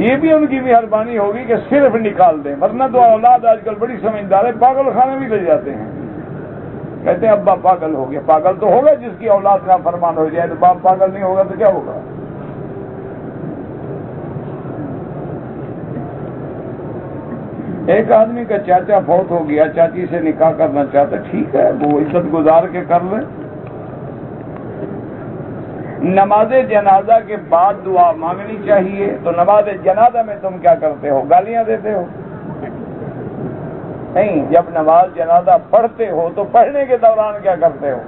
یہ بھی ان کی مہربانی ہوگی کہ صرف نکال دیں، ورنہ تو اولاد آج کل بڑی سمجھدار ہے، پاگل خانے بھی لے جاتے ہیں، کہتے ہیں ابا پاگل ہو گیا. پاگل تو ہوگا جس کی اولاد کا فرمان ہو جائے، تو باپ پاگل نہیں ہوگا تو کیا ہوگا؟ ایک آدمی کا چاچا فوت ہو گیا، چاچی سے نکاح کرنا چاہتا، ٹھیک ہے، وہ عزت گزار کے کر لیں. نماز جنازہ کے بعد دعا مانگنی چاہیے، تو نماز جنازہ میں تم کیا کرتے ہو؟ گالیاں دیتے ہو؟ نہیں، جب نماز جنازہ پڑھتے ہو تو پڑھنے کے دوران کیا کرتے ہو؟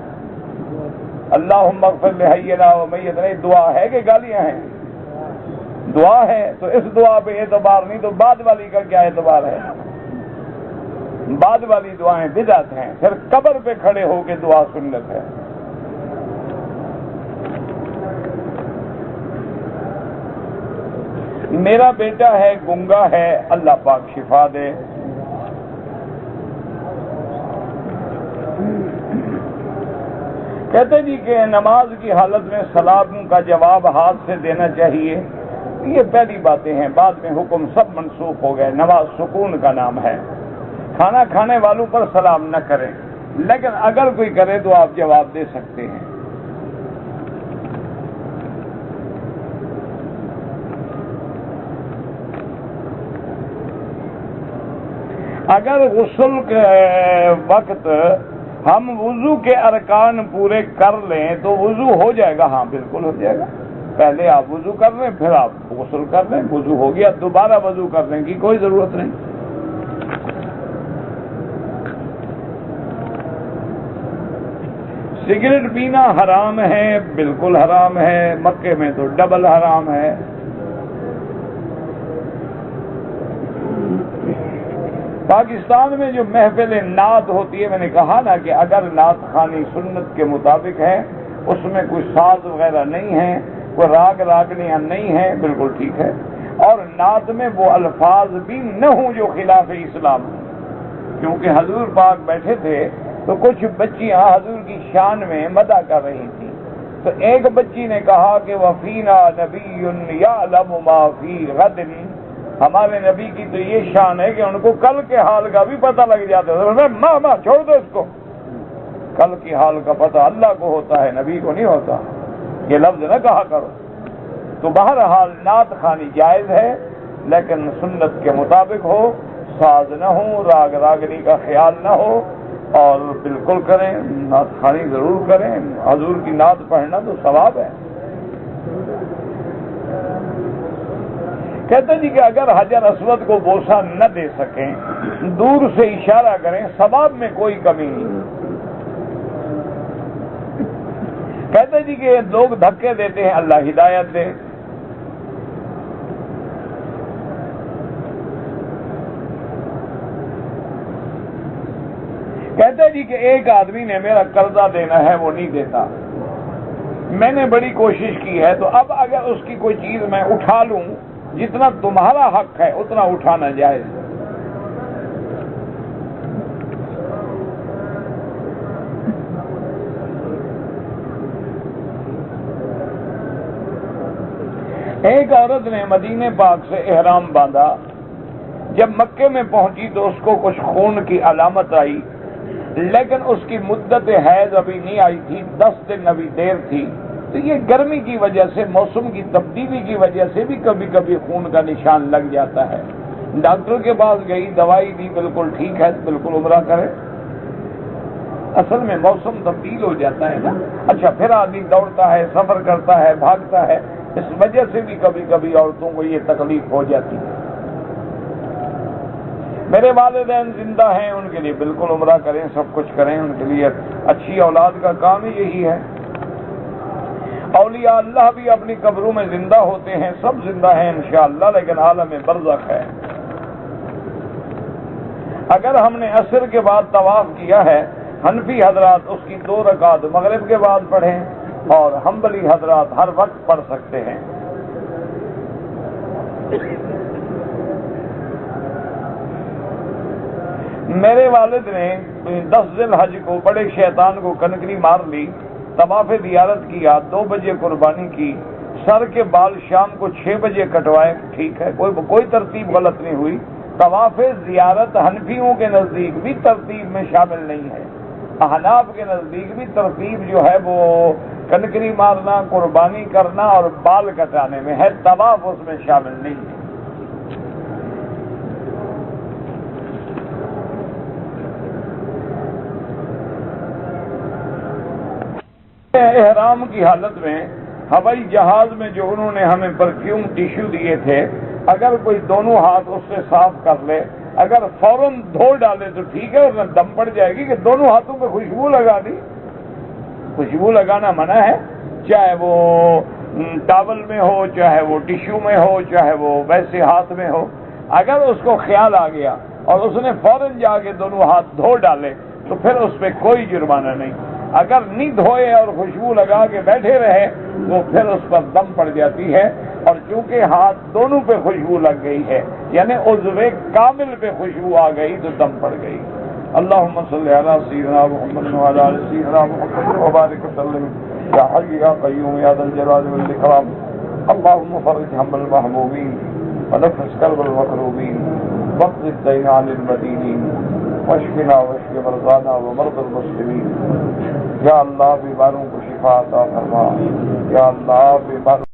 اللہم اغفر لحینا و میتنا. دعا ہے کہ گالیاں ہیں؟ دعا ہے، تو اس دعا پہ اعتبار نہیں تو بعد والی کا کیا اعتبار ہے؟ بعد والی دعائیں بدعت ہیں، پھر قبر پہ کھڑے ہو کے دعا سنت ہے. میرا بیٹا ہے، گنگا ہے، اللہ پاک شفا دے. کہتے جی کہ نماز کی حالت میں سلام کا جواب ہاتھ سے دینا چاہیے. یہ پہلی باتیں ہیں، بعد میں حکم سب منسوخ ہو گئے. نماز سکون کا نام ہے، کھانا کھانے والوں پر سلام نہ کریں، لیکن اگر کوئی کرے تو آپ جواب دے سکتے ہیں. اگر غسل کے وقت ہم وضو کے ارکان پورے کر لیں تو وضو ہو جائے گا. ہاں بالکل ہو جائے گا. پہلے آپ وضو کر لیں، پھر آپ غسل کر لیں. وضو ہو گیا، دوبارہ وضو کرنے کی کوئی ضرورت نہیں. سگریٹ پینا حرام ہے، بالکل حرام ہے. مکے میں تو ڈبل حرام ہے. پاکستان میں جو محفل نعت ہوتی ہے، میں نے کہا نا کہ اگر نعت خوانی سنت کے مطابق ہے، اس میں کوئی ساز وغیرہ نہیں ہے، کوئی راگ راگنیاں نہیں ہیں، بالکل ٹھیک ہے. اور نعت میں وہ الفاظ بھی نہ ہوں جو خلاف اسلام ہوں، کیونکہ حضور پاک بیٹھے تھے تو کچھ بچیاں حضور کی شان میں مدح کر رہی تھیں. تو ایک بچی نے کہا کہ وَفِينَا نَبِيٌّ يَعْلَمُ مَا فِي غَدٍ. ہمارے نبی کی تو یہ شان ہے کہ ان کو کل کے حال کا بھی پتہ لگ جاتا ہے. ماں چھوڑ دو اس کو، کل کی حال کا پتہ اللہ کو ہوتا ہے، نبی کو نہیں ہوتا. یہ لفظ نہ کہا کرو. تو بہرحال نعت خوانی جائز ہے، لیکن سنت کے مطابق ہو، ساز نہ ہو، راگ راگنی کا خیال نہ ہو، اور بالکل کریں. نعت خوانی ضرور کریں. حضور کی نعت پڑھنا تو ثواب ہے. کہتے جی کہ اگر حجر اسود کو بوسہ نہ دے سکیں، دور سے اشارہ کریں، ثواب میں کوئی کمی نہیں. کہتے جی کہ لوگ دھکے دیتے ہیں، اللہ ہدایت دے. کہتے جی کہ ایک آدمی نے میرا قرضہ دینا ہے، وہ نہیں دیتا. میں نے بڑی کوشش کی ہے، تو اب اگر اس کی کوئی چیز میں اٹھا لوں، جتنا تمہارا حق ہے اتنا اٹھانا جائز ہے. ایک عورت نے مدینے پاک سے احرام باندھا، جب مکے میں پہنچی تو اس کو کچھ خون کی علامت آئی، لیکن اس کی مدت حیض ابھی نہیں آئی تھی، 10 دن ابھی دیر تھی۔ تو یہ گرمی کی وجہ سے، موسم کی تبدیلی کی وجہ سے بھی کبھی کبھی خون کا نشان لگ جاتا ہے۔ ڈاکٹر کے پاس گئی، دوائی دی، بالکل ٹھیک ہے، بالکل عمرہ کرے۔ اصل میں موسم تبدیل ہو جاتا ہے نا۔ اچھا، پھر آدمی دوڑتا ہے، سفر کرتا ہے، بھاگتا ہے، اس وجہ سے بھی کبھی کبھی عورتوں کو یہ تکلیف ہو جاتی ہے۔ میرے والدین زندہ ہیں، ان کے لیے بالکل عمرہ کریں، سب کچھ کریں، ان کے لیے اچھی اولاد کا کام ہی یہی ہے۔ اولیاء اللہ بھی اپنی قبروں میں زندہ ہوتے ہیں، سب زندہ ہیں انشاءاللہ، لیکن عالم برزخ ہے۔ اگر ہم نے عصر کے بعد طواف کیا ہے، حنفی حضرات اس کی 2 رکعت مغرب کے بعد پڑھیں، اور حنبلی حضرات ہر وقت پڑھ سکتے ہیں۔ میرے والد نے 10 ذی الحج کو بڑے شیطان کو کنکری مار لی، طواف زیارت کیا، 2 بجے قربانی کی، سر کے بال شام کو 6 بجے کٹوائے، ٹھیک ہے، کوئی ترتیب غلط نہیں ہوئی۔ طواف زیارت حنفیوں کے نزدیک بھی ترتیب میں شامل نہیں ہے، احناف کے نزدیک بھی ترتیب جو ہے وہ کنکری مارنا، قربانی کرنا اور بال کٹانے میں ہے، طواف اس میں شامل نہیں ہے۔ احرام کی حالت میں ہوائی جہاز میں جو انہوں نے ہمیں پرفیوم ٹیشو دیے تھے، اگر کوئی دونوں ہاتھ اس سے صاف کر لے، اگر فوراً دھو ڈالے تو ٹھیک ہے، ورنہ دم پڑ جائے گی کہ دونوں ہاتھوں پہ خوشبو لگا دی۔ خوشبو لگانا منع ہے، چاہے وہ ٹاول میں ہو، چاہے وہ ٹیشو میں ہو، چاہے وہ ویسے ہاتھ میں ہو۔ اگر اس کو خیال آ گیا اور اس نے فوراً جا کے دونوں ہاتھ دھو ڈالے تو پھر اس پہ کوئی جرمانہ نہیں۔ اگر نہیں دھوئے اور خوشبو لگا کے بیٹھے رہے تو پھر اس پر دم پڑ جاتی ہے، اور چونکہ ہاتھ دونوں پہ خوشبو لگ گئی ہے، یعنی عضو کامل پہ خوشبو آ گئی تو دم پڑ گئی۔ اللہم صلی علی سیدنا محمد وعلی آل سیدنا محمد وبارک وسلم، یا حی یا قیوم یا ذا الجلال والاکرام۔ اللہم فرج ہم المحمومین ونفس کرب المکروبین واقض الدین عن المدینین واشفنا واشف مرضانا ومرضى المسلمین۔ یا اللہ بیماروں کو شفا عطا فرما، یا اللہ بیماروں